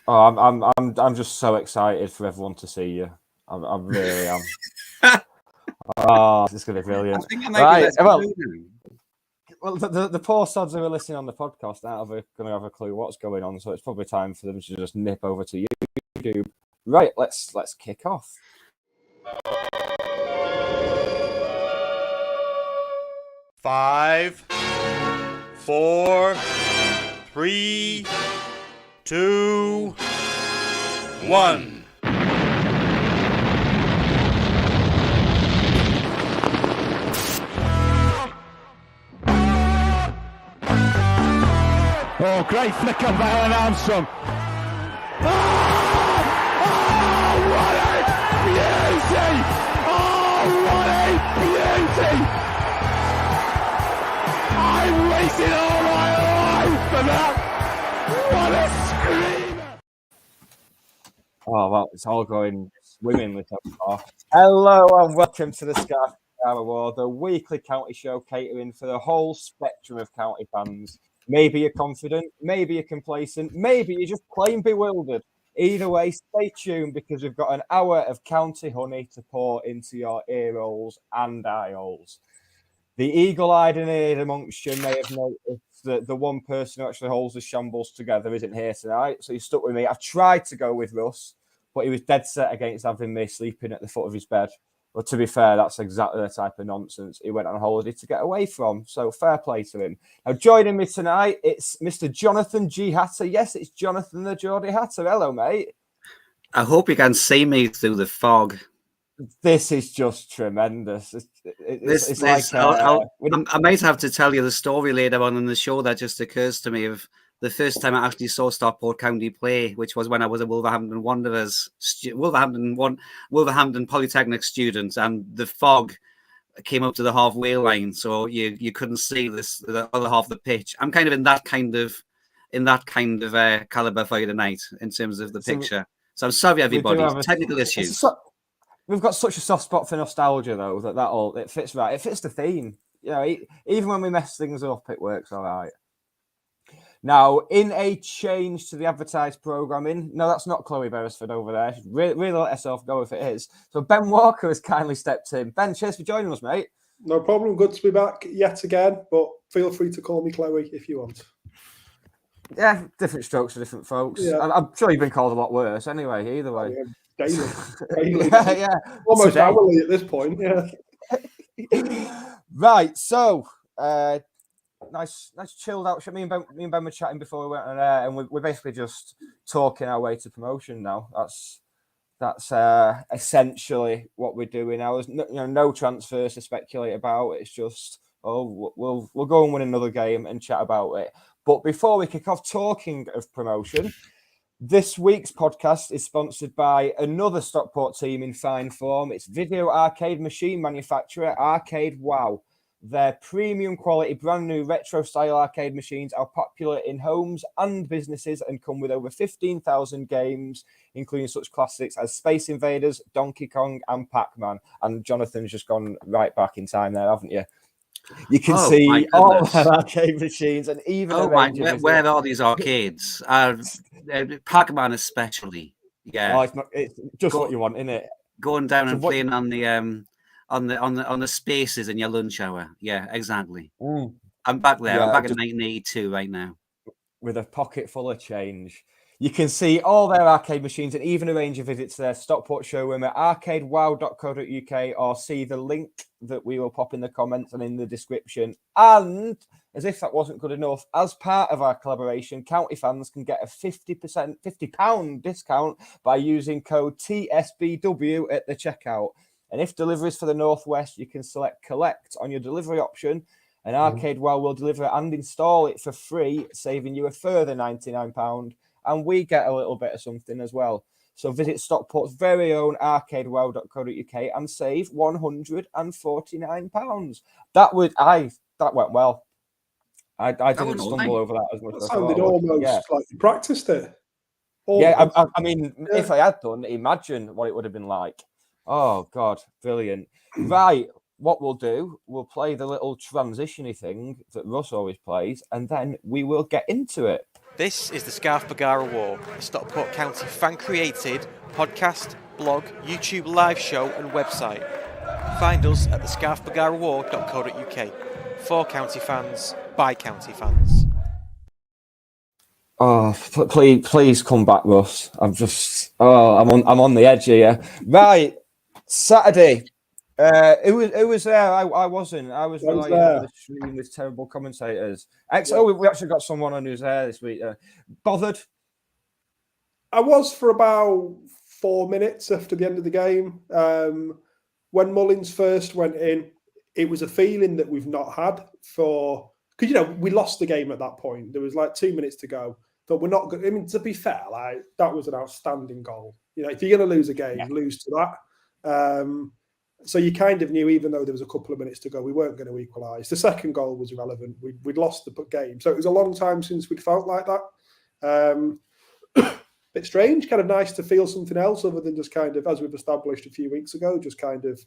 Oh, I'm just so excited for everyone to see you. I really am. Oh, this is going to be brilliant. I think I might be well, the poor sods who are listening on the podcast aren't going to have a clue what's going on, so it's probably time for them to just nip over to YouTube. Right, let's kick off. Five, 4, 3, 2, 1. Oh, great flick on by Alan Armstrong. Oh, what a beauty! Oh, what a beauty! I waited all my life for that. What a screamer! Oh, well, it's all going swimmingly so far. Hello and welcome to the Scarf Award, the weekly county show catering for the whole spectrum of county fans. Maybe you're confident, maybe you're complacent, maybe you're just plain bewildered. Either way, stay tuned because we've got an hour of county honey to pour into your ear holes and eye holes. The eagle-eyed and eared amongst you may have noticed that the one person who actually holds the shambles together isn't here tonight, so you stuck with me. I've tried to go with Russ, but he was dead set against having me sleeping at the foot of his bed. Well, to be fair, that's exactly the type of nonsense he went on holiday to get away from. So fair play to him. Now, joining me tonight, it's Mr. Jonathan G. Hatter. Yes, it's Jonathan the Geordie Hatter. Hello, mate. I hope you can see me through the fog. This is just tremendous. I might have to tell you the story later on in the show that just occurs to me of the first time I actually saw Stockport County play, which was when I was a Wolverhampton Polytechnic student, and the fog came up to the halfway line, so you couldn't see the other half of the pitch. I'm kind of in that kind of caliber for you tonight in terms of the picture. So I'm sorry, everybody. Technical issues. We've got such a soft spot for nostalgia, though, that it fits right. It fits the theme. You know, even when we mess things up, it works all right. Now, in a change to the advertised programming, no, that's not Chloe Beresford over there. Really let herself go if it is. So Ben Walker has kindly stepped in. Ben, cheers for joining us, mate. No problem. Good to be back yet again, but feel free to call me Chloe if you want. Yeah, different strokes for different folks. Yeah. I'm sure you've been called a lot worse anyway, either way. Oh, yeah. Daily. Yeah. Almost hourly at this point, yeah. Right, so... Nice chilled out. Me and Ben were chatting before we went on air, and we're basically just talking our way to promotion now. That's essentially what we're doing now. There's no transfers to speculate about. It's just we'll go and win another game and chat about it. But before we kick off, talking of promotion, this week's podcast is sponsored by another Stockport team in fine form. It's video arcade machine manufacturer Arcade Wow. Their premium quality, brand new retro style arcade machines are popular in homes and businesses and come with over 15,000 games, including such classics as Space Invaders, Donkey Kong, and Pac-Man. And Jonathan's just gone right back in time there, haven't you? You can see all their arcade machines and even where are these arcades? Pac-Man especially. Yeah, it's just what you want, isn't it? Going down and playing on the on the spaces in your lunch hour. Yeah, exactly. I'm back there. I'm back in 1982 right now. With a pocket full of change. You can see all their arcade machines and even arrange a visit to their Stockport showroom at arcadewow.co.uk or see the link that we will pop in the comments and in the description. And as if that wasn't good enough, as part of our collaboration, county fans can get a £50 discount by using code TSBW at the checkout. And if deliveries for the Northwest, you can select collect on your delivery option, and Arcade Wow will deliver and install it for free, saving you a further £99, and we get a little bit of something as well. So visit Stockport's very own arcadewow.co.uk and save £149. That went well. I didn't stumble over that as much as I thought. Sounded almost like you practiced it. Almost. Yeah, I mean, if I had done, imagine what it would have been like. Oh, God, brilliant. Right, what we'll do, we'll play the little transition-y thing that Russ always plays, and then we will get into it. This is the Scarf Bagara War, a Stockport County fan-created podcast, blog, YouTube live show and website. Find us at thescarfbagarawar.co.uk. For county fans, by county fans. Oh, please come back, Russ. I'm on the edge here. Right, Saturday. Who was there? I wasn't. I was relying on the stream with terrible commentators. We actually got someone on who's there this week. Bothered? I was for about 4 minutes after the end of the game. When Mullins first went in, it was a feeling that we've not had because we lost the game at that point. There was like 2 minutes to go. But we're not good. I mean, to be fair, that was an outstanding goal. If you're going to lose a game, lose to that. So you kind of knew, even though there was a couple of minutes to go, we weren't going to equalise. The second goal was irrelevant. We'd lost the game. So it was a long time since we'd felt like that. Bit strange, kind of nice to feel something else other than just kind of, as we've established a few weeks ago, just kind of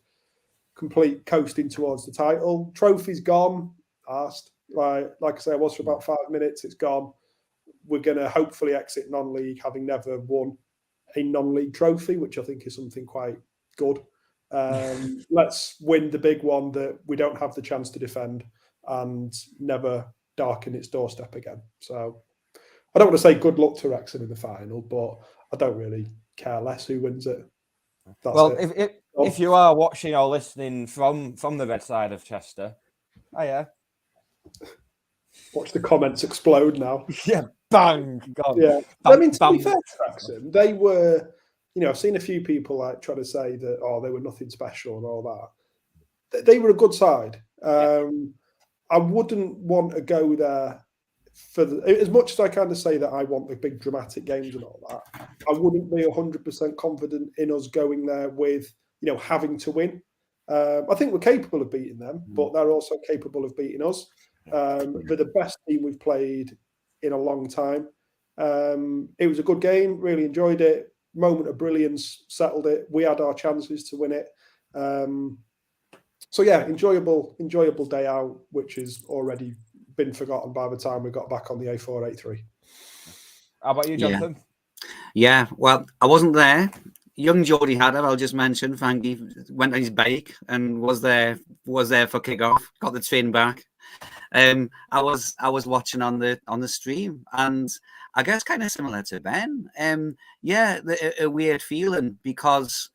complete coasting towards the title. Trophy's gone. Asked. Like I say, I was for about 5 minutes. It's gone. We're going to hopefully exit non-league having never won a non-league trophy, which I think is something quite good. Let's win the big one that we don't have the chance to defend and never darken its doorstep again. So I don't want to say good luck to Wrexham in the final, but I don't really care less who wins it. If you are watching or listening from the red side of Chester, watch the comments explode now. Yeah, bang, gone. Yeah, bang, to be fair to Wrexham, they were. I've seen a few people try to say that they were nothing special and all that. They were a good side. I wouldn't want to go there as much as I kind of say that I want the big dramatic games and all that. I wouldn't be 100% confident in us going there with having to win. I think we're capable of beating them, but they're also capable of beating us. They're the best team we've played in a long time. It was a good game. Really enjoyed it. Moment of brilliance, settled it. We had our chances to win it. So yeah, enjoyable day out, which has already been forgotten by the time we got back on the A483. How about you, Jonathan? Yeah, well, I wasn't there. Young Geordie Hatter, I'll just mention, Frankie went on his bike and was there for kickoff. Got the train back. I was watching on the stream, and I guess kind of similar to Ben. A weird feeling because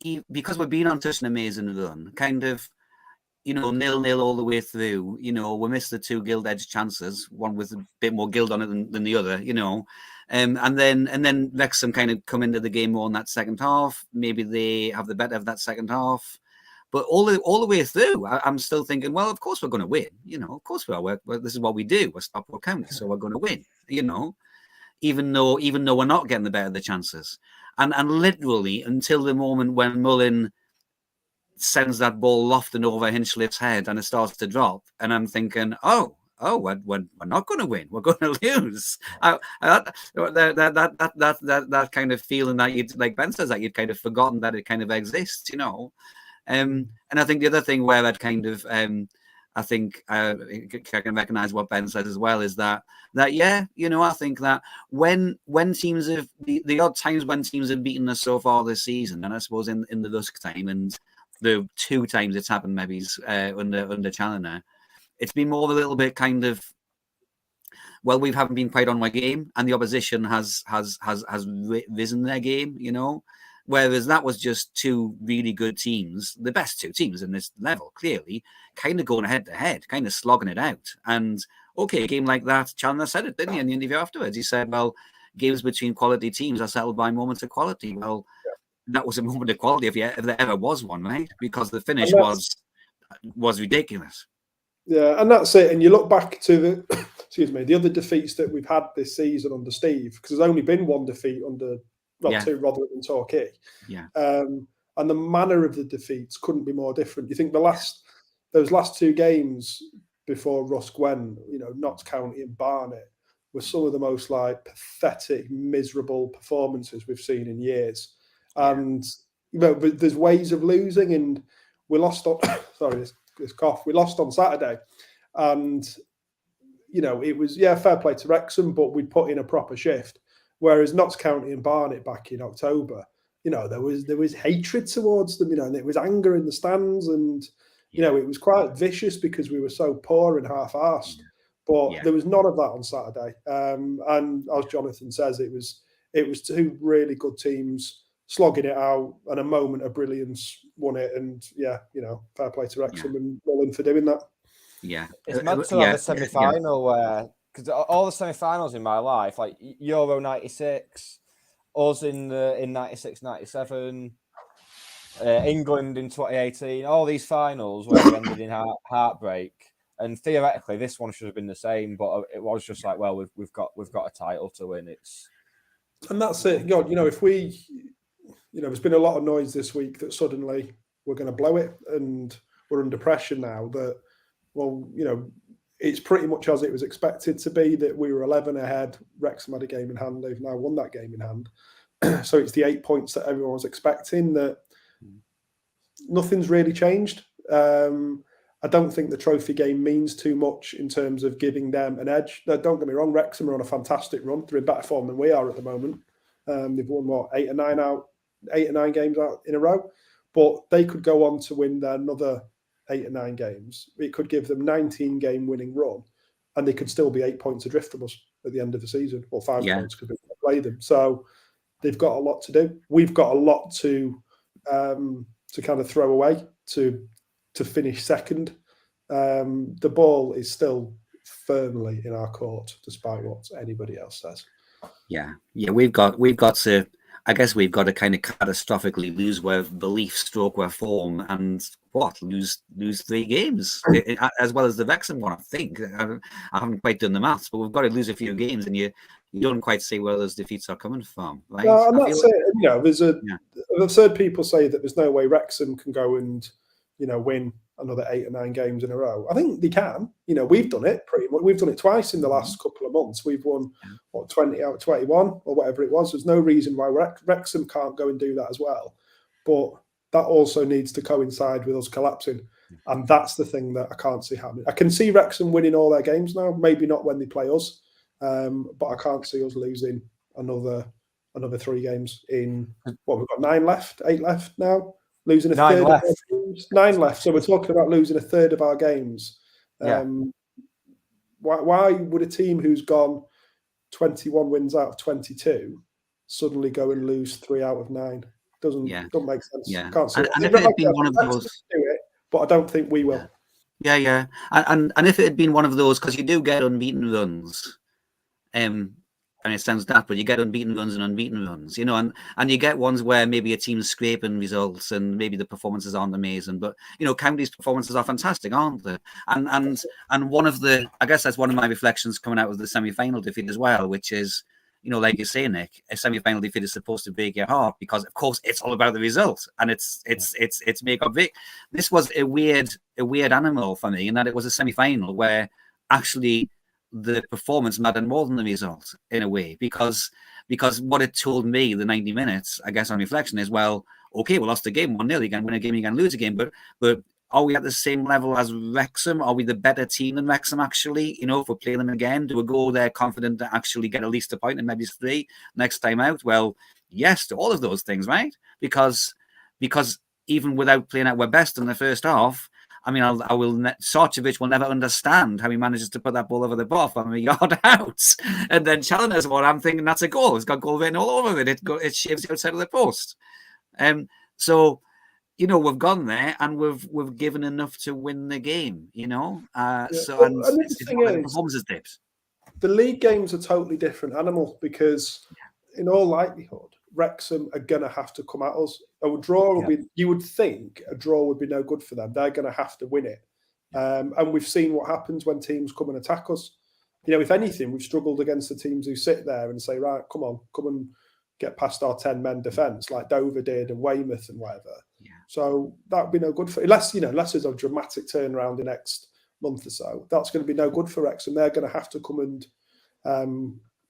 we've been on such an amazing run, kind of, 0-0 all the way through. We missed the 2 gilt edge chances, one with a bit more gilt on it than the other. And then Wrexham kind of come into the game more in that second half. Maybe they have the better of that second half. But all the way through, I'm still thinking, well, of course we're going to win. Of course we are. This is what we do. We're Stockport County, so we're going to win. Even though we're not getting the better of the chances. And literally until the moment when Mullin sends that ball lofting over Hinchliffe's head and it starts to drop, and I'm thinking, we're not going to win. We're going to lose. That kind of feeling that you'd, like Ben says, that you'd kind of forgotten that it kind of exists, And I think the other thing where I'd kind of, I think I can recognise what Ben said as well is that I think that when teams have the odd times when teams have beaten us so far this season, and I suppose in the Lusk time and the 2 times it's happened maybe under Challoner, it's been more of a little bit kind of, well, we haven't been quite on my game, and the opposition has risen their game, Whereas that was just 2 really good teams, the best 2 teams in this level, clearly, kind of going head to head, kind of slogging it out. And okay, a game like that, Chandler said it, didn't he, in the interview afterwards? He said, well, games between quality teams are settled by moments of quality. Well, that was a moment of quality if there ever was one, right? Because the finish was ridiculous. Yeah, and that's it. And you look back to the other defeats that we've had this season under Steve, because there's only been 1 defeat under 2 Rotherham and Torquay. Yeah. And the manner of the defeats couldn't be more different. You think those last 2 games before Russ went, Notts County and Barnet, were some of the most pathetic, miserable performances we've seen in years. Yeah. And but there's ways of losing, and we lost on. Sorry, this cough. We lost on Saturday, and it was fair play to Wrexham, but we'd put in a proper shift. Whereas Notts County and Barnet back in October, there was hatred towards them, and there was anger in the stands, and it was quite vicious because we were so poor and half-arsed. But there was none of that on Saturday. And as Jonathan says, it was two really good teams slogging it out, and a moment of brilliance won it. And fair play to Wrexham and Mullen for doing that. Yeah, it's mad to have a semi-final where, because all the semi-finals in my life, like Euro '96, us in 96, 97, England in 2018, all these finals where we ended in heartbreak. And theoretically, this one should have been the same, but it was just like, well, we've got a title to win. And that's it. If we, there's been a lot of noise this week that suddenly we're going to blow it, and we're under pressure now. That, well, it's pretty much as it was expected to be. That we were 11 ahead. Wrexham had a game in hand. They've now won that game in hand. So it's the 8 points that everyone was expecting. That nothing's really changed. I don't think the trophy game means too much in terms of giving them an edge. Now, don't get me wrong, Wrexham are on a fantastic run. They're in better form than we are at the moment. They've won, 8 or 9 games out in a row. But they could go on to win their another 8 or 9 games. It could give them 19-game winning run, and they could still be 8 points adrift from us at the end of the season, or 5 points because we play them. So they've got a lot to do. We've got a lot to kind of throw away to finish second. The ball is still firmly in our court, despite what anybody else says. Yeah. We've got to. I guess we've got to kind of catastrophically lose our belief, stroke our form, and lose 3 games as well as the Wrexham one. I think I haven't quite done the maths, but we've got to lose a few games, and you don't quite see where those defeats are coming from. Right? No, and that's it. I've heard people say that there's no way Wrexham can go and win another 8 or 9 games in a row. I think they can. We've done it pretty much. We've done it twice in the last couple of months. We've won 20 out of 21 or whatever it was. There's no reason why Wrexham can't go and do that as well. But that also needs to coincide with us collapsing. And that's the thing that I can't see happening. I can see Wrexham winning all their games now. Maybe not when they play us. But I can't see us losing another 3 games in we've got 9 left, 8 left now. Losing a third of our games. 9 left. So we're talking about losing a third of our games. Why would a team who's gone 21 wins out of 22 suddenly go and lose 3 out of 9? Doesn't make sense. Yeah. Can't see and if it had been one of those, do it, but I don't think we will. Yeah. And if it had been one of those, because you do get unbeaten runs, and it sounds daft, but you get unbeaten runs and unbeaten runs, and you get ones where maybe a team's scraping results and maybe the performances aren't amazing, but County's performances are fantastic, aren't they? And one of the, I guess that's one of my reflections coming out of the semi-final defeat as well, which is, like you say, Nick, a semi-final defeat is supposed to break your heart because, of course, it's all about the result and it's make or break. This was a weird animal for me in that it was a semi-final where actually the performance mattered more than the result in a way, because what it told me, the 90 minutes, I guess on reflection, is, well, okay, we lost a game 1-0, you can win a game, you can lose a game, but are we at the same level as Wrexham? Are we the better team than Wrexham, actually? If we play them again, do we go there confident to actually get at least a point and maybe 3 next time out? Well, yes to all of those things, right? Because even without playing at our best in the first half, I mean, Sarcevic will never understand how he manages to put that ball over the bar from a yard out. And then Challinger's one, I'm thinking that's a goal. It's got goal written all over it. It shaves the outside of the post. So, we've gone there and we've given enough to win the game, So, and the performances dips. The league games are totally different animal because, in all likelihood, Wrexham are going to have to come at us. A draw would be, you would think a draw would be no good for them. They're going to have to win it. And we've seen what happens when teams come and attack us. If anything, we've struggled against the teams who sit there and say, right, come and get past our 10-men defence like Dover did and Weymouth and whatever. Yeah. So that would be no good for, unless there's a dramatic turnaround the next month or so. That's going to be no good for Wrexham. They're going to have to come and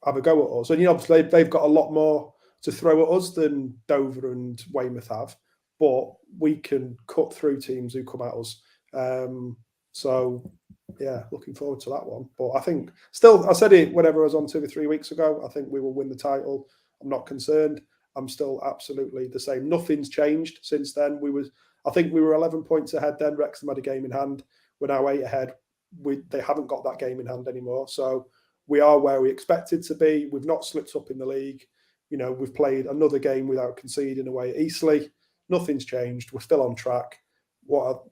have a go at us. And obviously they've got a lot more to throw at us than Dover and Weymouth have, but we can cut through teams who come at us. So yeah, looking forward to that one. But I think still, I said it whenever I was on 2 or 3 weeks ago. I think we will win the title. I'm not concerned. I'm still absolutely the same. Nothing's changed since then. I think we were 11 points ahead then. Wrexham had a game in hand. We're now 8 ahead. They haven't got that game in hand anymore. So we are where we expected to be. We've not slipped up in the league. We've played another game without conceding away at Eastleigh. Nothing's changed. We're still on track.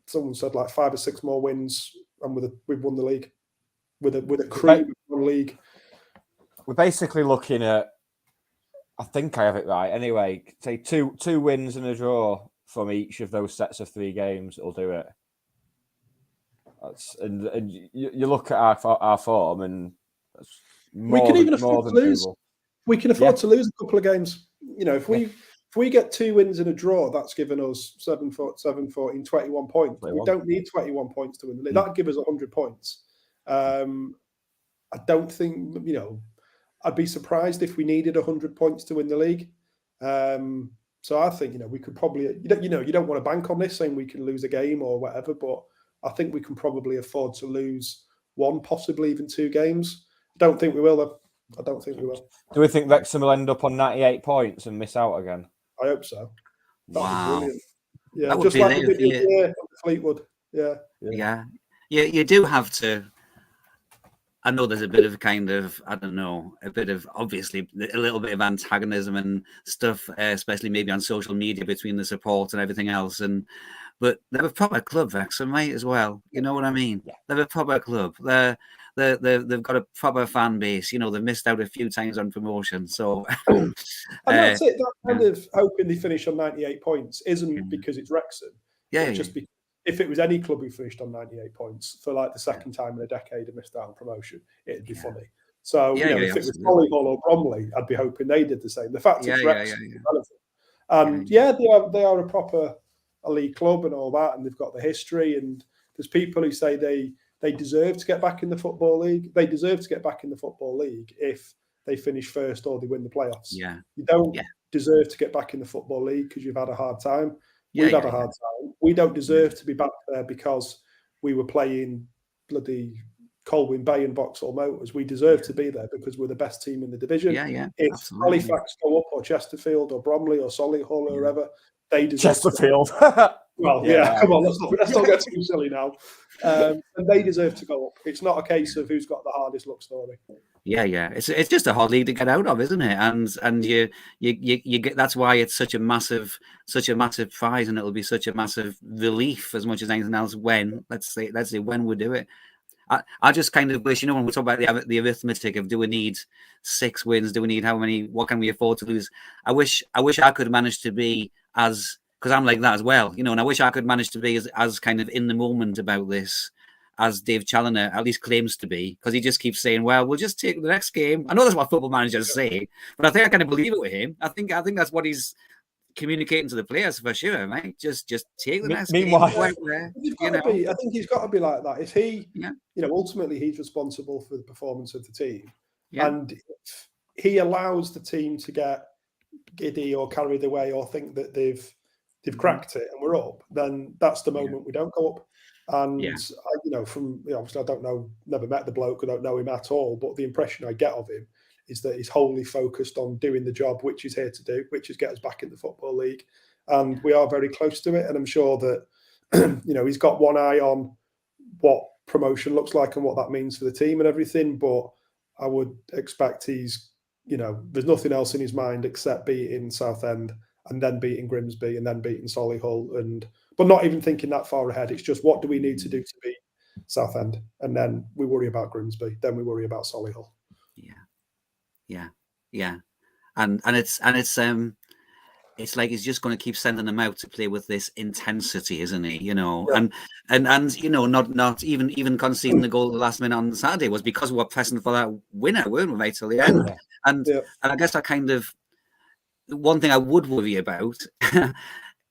Someone said like 5 or 6 more wins, and we've won the league with a cream league. We're basically looking at, I think I have it right. Anyway, say two wins and a draw from each of those sets of 3 games will do it. And you look at our form, and we can even afford to lose. We can afford to lose a couple of games. If we get 2 wins and a draw, that's given us 7, 14, 21 points. 21. We don't need 21 points to win the league. That'd give us 100 points. I don't think, I'd be surprised if we needed 100 points to win the league. So I think, we could probably, you don't want to bank on this saying we can lose a game or whatever, but I think we can probably afford to lose 1, possibly even 2 games. I don't think we will, though. I don't think we will. Do we think Wrexham will end up on 98 points and miss out again? I hope so. Wow. Brilliant. Yeah, that just like we did Fleetwood. Yeah. You do have to. I know there's a bit of kind of, I don't know, a bit of obviously a little bit of antagonism and stuff, especially maybe on social media between the support and everything else. But they're a proper club, Wrexham, mate, as well. You know what I mean? Yeah. They're a proper club. They've got a proper fan base. They've missed out a few times on promotion. So, and that's it. That kind of hoping they finish on 98 points isn't because it's Wrexham. Yeah, just because if it was any club who finished on 98 points for like the second time in a decade and missed out on promotion, it'd be funny. So, if it was Solihull or Bromley, I'd be hoping they did the same. The fact it's Wrexham is relevant. And they are a proper elite club and all that, and they've got the history. And there's people who say they deserve to get back in the Football League. They deserve to get back in the Football League if they finish first or they win the playoffs. Yeah. You don't deserve to get back in the Football League because you've had a hard time. We've had a hard time. We don't deserve to be back there because we were playing bloody Colwyn Bay and Vauxhall Motors. We deserve to be there because we're the best team in the division. If absolutely. Halifax go up or Chesterfield or Bromley or Solihull or wherever, they deserve Chesterfield. Well, come on, let's not get too silly now. And they deserve to go up. It's not a case of who's got the hardest luck story. Yeah. It's just a hard league to get out of, isn't it? And you get, that's why it's such a massive prize, and it'll be such a massive relief as much as anything else when let's say when we do it. I just kind of wish, when we talk about the arithmetic of do we need 6 wins, do we need how many, what can we afford to lose? I wish I could manage to be as, because I'm like that as well, and I wish I could manage to be as kind of in the moment about this as Dave Challoner at least claims to be, because he just keeps saying, well, we'll just take the next game. I know that's what football managers say, but I think I kind of believe it with him. I think that's what he's communicating to the players for sure, mate. Just take the next game. I think he's got to be like that. If he, ultimately he's responsible for the performance of the team, and if he allows the team to get giddy or carried away or think that they've cracked it and we're up, then that's the moment we don't go up. And obviously I don't know, never met the bloke, I don't know him at all, but the impression I get of him is that he's wholly focused on doing the job which he's here to do, which is get us back in the Football League. And we are very close to it. And I'm sure that, he's got one eye on what promotion looks like and what that means for the team and everything. But I would expect he's, there's nothing else in his mind except beating Southend and then beating Grimsby and then beating Solihull. But not even thinking that far ahead. It's just, what do we need to do to beat Southend? And then we worry about Grimsby. Then we worry about Solihull. Yeah. And it's like he's just going to keep sending them out to play with this intensity, isn't he? And not even conceding the goal at the last minute on Saturday was because we were pressing for that winner, weren't we, right till the end? And I guess one thing I would worry about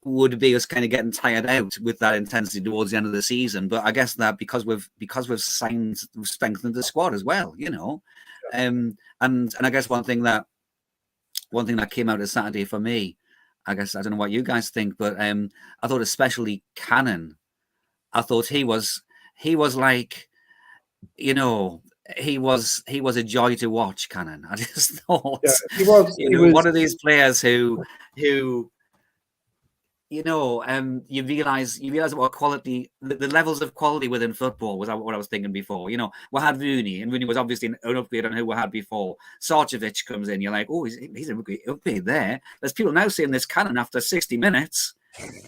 would be us kind of getting tired out with that intensity towards the end of the season. But I guess that because we've strengthened the squad as well, and I guess one thing that came out of Saturday for me, I guess I don't know what you guys think, but I thought especially Cannon, I thought he was like you know, he was a joy to watch, Cannon. I just thought, he was. One of these players who you realize what quality, the levels of quality within football was what I was thinking before. We had Rooney, and Rooney was obviously an upgrade on who we had before. Sarcevic comes in, you're like, oh, he's an upgrade there. There's people now saying this Cannon after 60 minutes.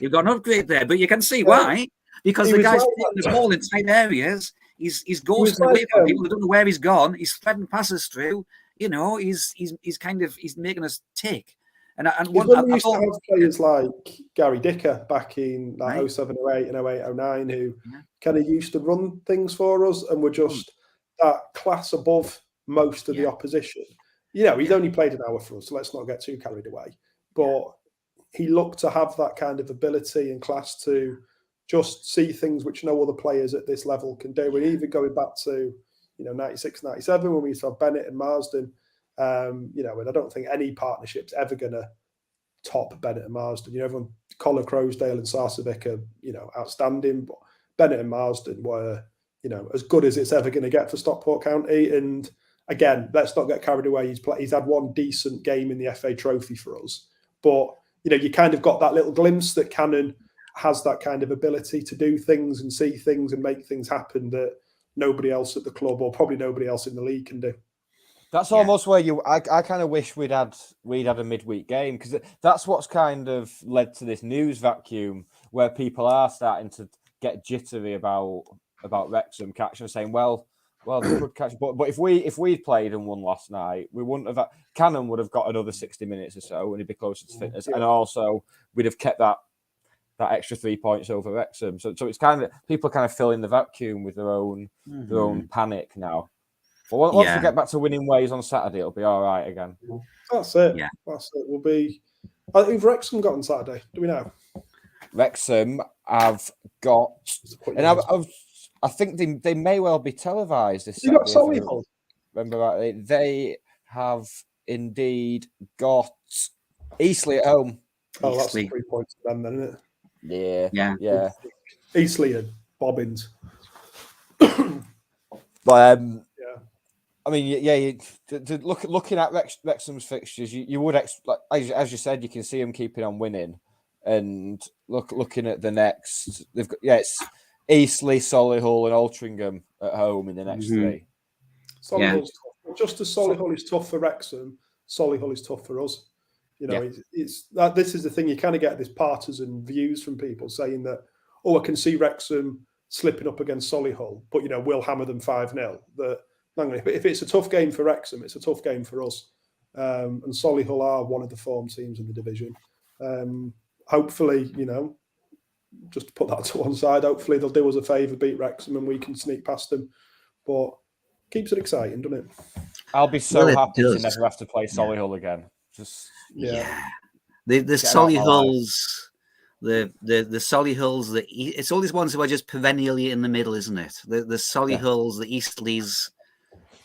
You've got an upgrade there, but you can see why. Because the guy's taking the ball in tight areas. He's ghosting away from people who don't know where he's gone. He's threading passes through. He's making us tick. And we used to have players like Gary Dicker back in 07, 08 and 08, 09 who kind of used to run things for us and were just that class above most of the opposition. He'd only played an hour for us, so let's not get too carried away. But he looked to have that kind of ability and class to just see things which no other players at this level can do. We're even going back to 96, 97 when we used to have Bennett and Marsden. And I don't think any partnership's ever going to top Bennett and Marsden. Everyone, Colin Crosdale and Sarcevic are, outstanding, but Bennett and Marsden were, as good as it's ever going to get for Stockport County. And again, let's not get carried away. He's had one decent game in the FA Trophy for us, but you kind of got that little glimpse that Cannon has that kind of ability to do things and see things and make things happen that nobody else at the club or probably nobody else in the league can do. That's almost where I kind of wish we'd had a midweek game, because that's what's kind of led to this news vacuum where people are starting to get jittery about Wrexham catching and saying, well, they could catch, but if we'd played and won last night, we wouldn't have. Cannon would have got another 60 minutes or so, and he'd be closer to fitness, and also we'd have kept that extra 3 points over Wrexham. So it's kind of people kind of filling the vacuum with their own panic now. But once we get back to winning ways on Saturday, it'll be all right again. That's it. Yeah. That's it. We'll be. Who've Wrexham got on Saturday? Do we know? Wrexham have got, and I think they may well be televised this Saturday. You got Solihull. Remember rightly, they have indeed got Eastleigh at home. Oh, that's 3 points to them, then, isn't it? Yeah. Eastleigh and Bobbins. But I mean, looking at Wrexham's fixtures, you would as you said, you can see them keeping on winning, and looking at the next, they've got it's Eastleigh, Solihull, and Altrincham at home in the next three. Solihull's tough. Just as Solihull is tough for Wrexham, Solihull is tough for us. It's that this is the thing, you kind of get this partisan views from people saying that, I can see Wrexham slipping up against Solihull, but we'll hammer them 5-0. But if it's a tough game for Wrexham, it's a tough game for us. And Solihull are one of the form teams in the division. Hopefully, just to put that to one side, hopefully they'll do us a favour, beat Wrexham, and we can sneak past them. But keeps it exciting, doesn't it? I'll be so happy to never have to play Solihull again. The Solihulls, the Solihulls, it's all these ones who are just perennially in the middle, isn't it? The Solihulls, the Eastleys,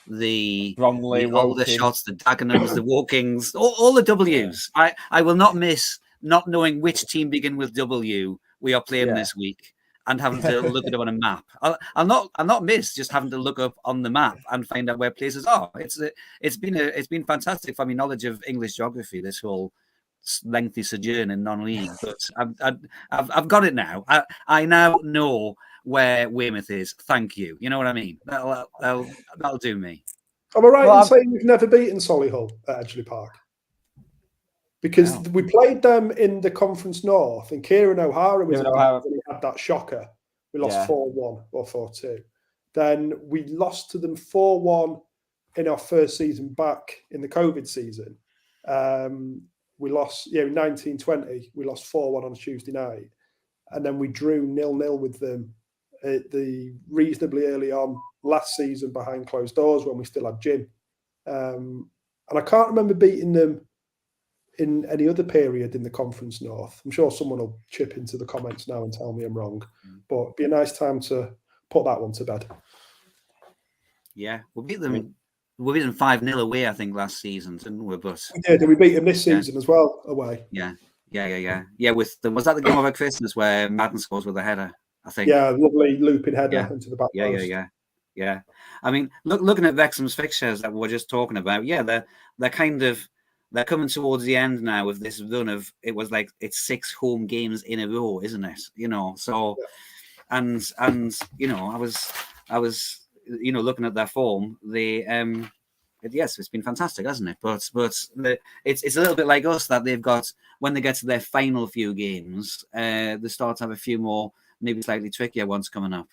the Bromley, all the shots, the Dagenhams, the Walkings, all the W's. I will not miss not knowing which team begin with W we are playing this week and having to look it up on a map. I'll not miss just having to look up on the map and find out where places are. It's been fantastic for my knowledge of English geography, this whole lengthy sojourn in non-league, but I've got it now. I now know where Weymouth is. Thank you. You know what I mean? That'll do me. Am I right in saying we've never beaten Solihull at Edgeley Park? Because we played them in the Conference North, and Kieran O'Hara was when he had that shocker. We lost 4-1 or 4-2. Then we lost to them 4-1 in our first season back in the COVID season. We lost, 1920. We lost 4-1 on Tuesday night, and then we drew 0-0 with them at the reasonably early on last season behind closed doors when we still had Jim. And I can't remember beating them in any other period in the Conference North. I'm sure someone will chip into the comments now and tell me I'm wrong, but it'd be a nice time to put that one to bed. Yeah, we beat them 5-0 away, I think, last season, didn't we? But did we beat them this season as well away? Yeah. Was that the game over Christmas where Madden scores with a header? I think. Yeah, lovely looping header into the back post. Yeah. Yeah. I mean, looking at Wrexham's fixtures that we were just talking about, yeah, they're coming towards the end now with this run of, it was like it's 6 home games in a row, isn't it? So and I was looking at their form, yes, it's been fantastic, hasn't it? But it's a little bit like us, that they've got, when they get to their final few games, they start to have a few more maybe slightly trickier ones coming up.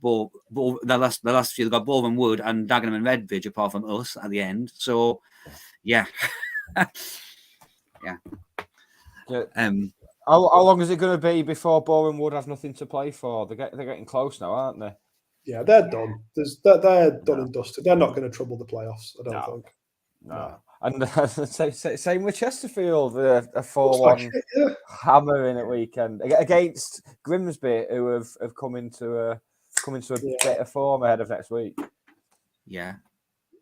But the last few, they've got Boreham Wood and Dagenham and Redbridge, apart from us at the end. So yeah. Yeah. How long is it going to be before Boreham Wood have nothing to play for? They're getting close now, aren't they? Yeah, they're done. They're done and dusted. They're not going to trouble the playoffs, I don't think. No. And same with Chesterfield, a 4-1 hammer in at weekend against Grimsby, who have come into a better form ahead of next week. Yeah.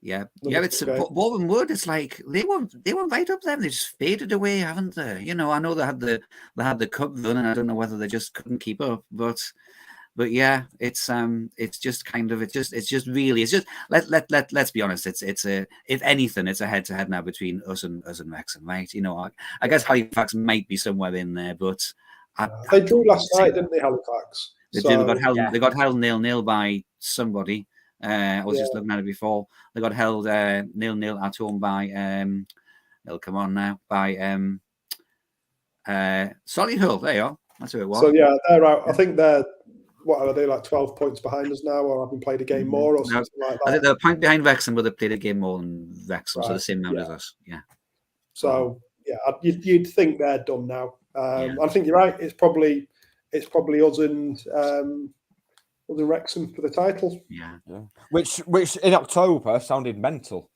It's Boreham Wood. It's like they were right up there. They just faded away, haven't they? I know they had the cup run, and I don't know whether they just couldn't keep up. But yeah, it's just let's be honest. It's if anything, it's a head-to-head now between us and Wrexham, right? I guess Halifax might be somewhere in there, but they drew last night, didn't they, Halifax? They did. They got held 0-0 by somebody. I was just looking at it before. They got held 0-0 at home by it'll come on now by Solihull. There you are. That's who it was. So yeah, they're out. I think they're, what are they, like 12 points behind us now, or haven't played a game more, or something like that? I think they're a point behind Wrexham, but they played a game more than Wrexham, so the same amount as us. Yeah. So yeah, you'd think they're done now. I think you're right. It's probably us and Wrexham for the title. Yeah. Which in October sounded mental.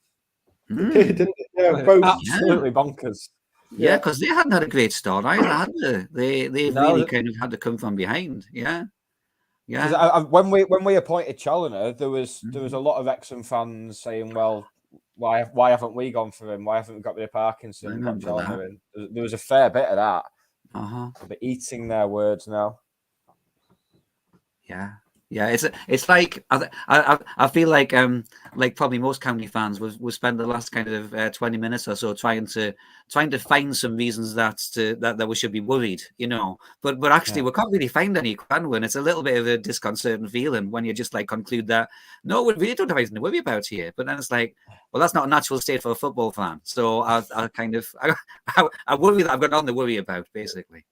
Didn't it? Yeah, both absolutely bonkers. Yeah, because they hadn't had a great start either, had they? They really kind of had to come from behind. Yeah. When we appointed Challoner, there was a lot of Wrexham fans saying, "Well, why haven't we gone for him? Why haven't we got rid of Parkinson and got Challoner in?" There was a fair bit of that. They're eating their words now. Yeah, it's like I feel like probably most county fans will spend the last kind of 20 minutes or so trying to find some reasons that we should be worried, But actually we can't really find any, can we? And it's a little bit of a disconcerting feeling when you just like conclude that no, we really don't have anything to worry about here. But then it's like, well, that's not a natural state for a football fan. So I worry that I've got nothing to worry about, basically.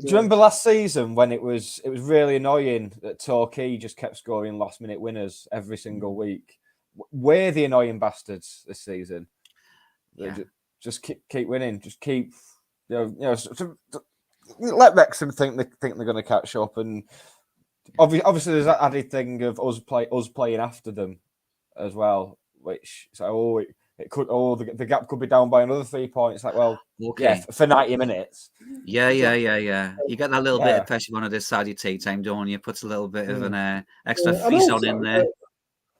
Do you remember last season when it was really annoying that Torquay just kept scoring last minute winners every single week? We're the annoying bastards this season. Yeah. Just keep winning. Just keep let Wrexham think they're going to catch up, and obviously there's that added thing of us playing after them as well, which it could the gap could be down by another 3 points. Like, well, for 90 minutes. Yeah. You get that little bit of pressure on this side of tea time, don't you? Puts a little bit of an extra feast on in there.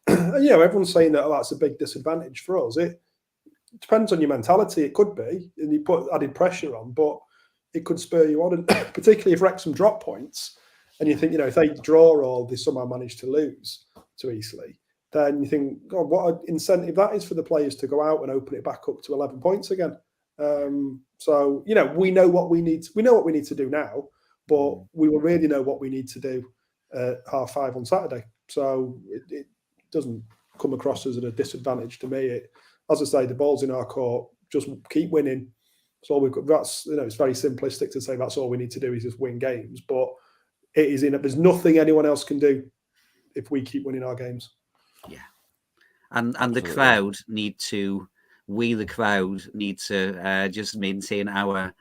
Everyone's saying that that's a big disadvantage for us. It depends on your mentality. It could be, and you put added pressure on, but it could spur you on. And particularly if Wrexham drop points, and you think, if they draw or they somehow manage to lose to Eastleigh, then you think, God, what an incentive that is for the players to go out and open it back up to 11 points again. So, we know what we need. We know what we need to do now, but we will really know what we need to do at 5:30 on Saturday. So it doesn't come across as a disadvantage to me. As I say, the ball's in our court. Just keep winning. That's all we've got. That's, it's very simplistic to say that's all we need to do is just win games, but it is there's nothing anyone else can do if we keep winning our games. Yeah, and the crowd need to. We, the crowd, need to just maintain our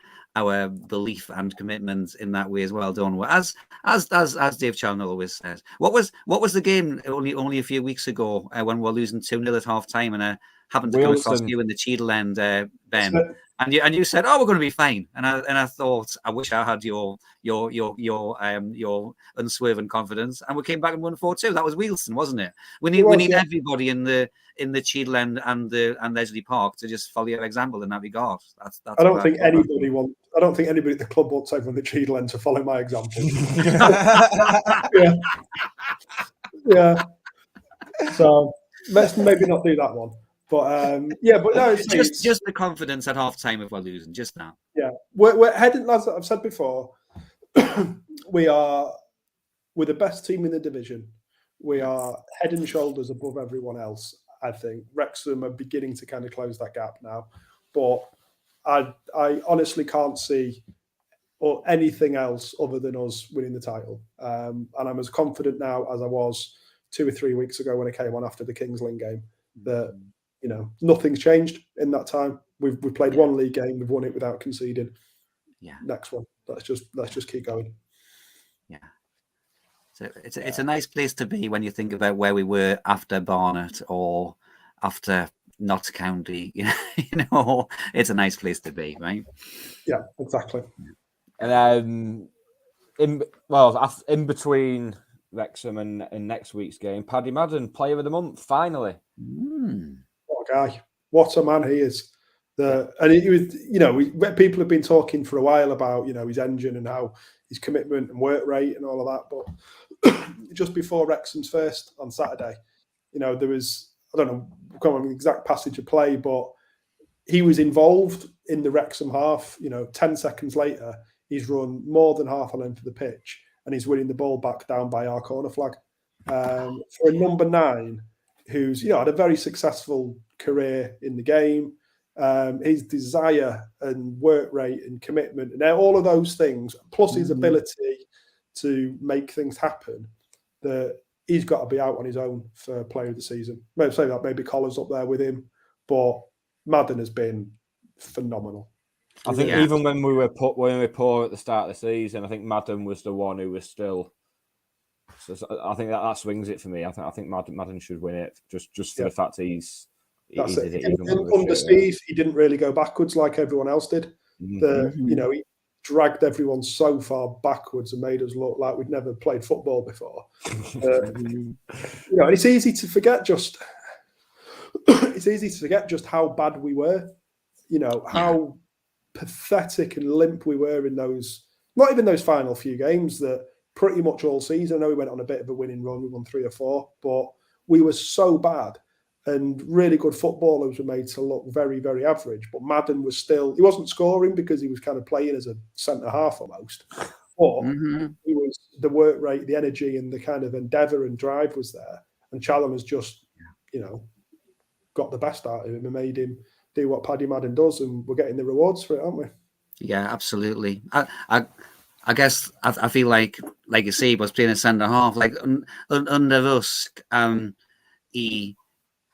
belief and commitment in that way as well, don't we? As Dave Challoner always says. What was the game only a few weeks ago when we were losing 2-0 at half time, and I happened to come across you in the Cheadle end, Ben, and you said, "Oh, we're going to be fine," and I thought, I wish I had your unswerving confidence, and we came back and won 4-2. That was Wealdstone, wasn't it? We need everybody in the Cheadle end and Ledgley Park to just follow your example in that regard. That's I don't think anybody at the club wants everyone at the Cheadle end to follow my example. Yeah. So let's maybe not do that one. But but no, just the confidence at half time if we're losing, just that. Yeah, we're heading, as I've said before, we're the best team in the division. We are head and shoulders above everyone else. I think Wrexham are beginning to kind of close that gap now, but I honestly can't see or anything else other than us winning the title. And I'm as confident now as I was 2 or 3 weeks ago when I came on after the Kings Lynn game. That nothing's changed in that time. We've played one league game, we've won it without conceding. Yeah. Next one. Let's just keep going. Yeah. So it's a nice place to be when you think about where we were after Barnet or after Notts County. It's a nice place to be, right? Yeah, exactly. And in between Wrexham and next week's game, Paddy Madden, Player of the Month, finally. What a guy! What a man he is. And he was, people have been talking for a while about his engine and how his commitment and work rate and all of that. But just before Wrexham's first on Saturday, there was, I don't know, I can't remember the exact passage of play, but he was involved in the Wrexham half. 10 seconds later, he's run more than half a length of the pitch and he's winning the ball back down by our corner flag. For a number 9, who's had a very successful career in the game, his desire and work rate and commitment and all of those things, plus his ability to make things happen, that he's got to be out on his own for Player of the Season. Maybe say that maybe Collar's up there with him, but Madden has been phenomenal. I think even when we were poor at the start of the season, I think Madden was the one who was still. So I think that swings it for me. I think Madden should win it just for the fact he's. That's it. Under Steve, he didn't really go backwards like everyone else did. He dragged everyone so far backwards and made us look like we'd never played football before. And it's easy to forget just. It's easy to forget just how bad we were. How pathetic and limp we were in those. Not even those final few games. That pretty much all season. I know we went on a bit of a winning run. We won 3 or 4, but we were so bad. And really good footballers were made to look very, very average. But Madden was still, he wasn't scoring because he was kind of playing as a centre half almost. But he was, the work rate, the energy and the kind of endeavour and drive was there. And Challoner's just, got the best out of him and made him do what Paddy Madden does. And we're getting the rewards for it, aren't we? Yeah, absolutely. I guess I feel like you say, he was playing a centre half. Like under us,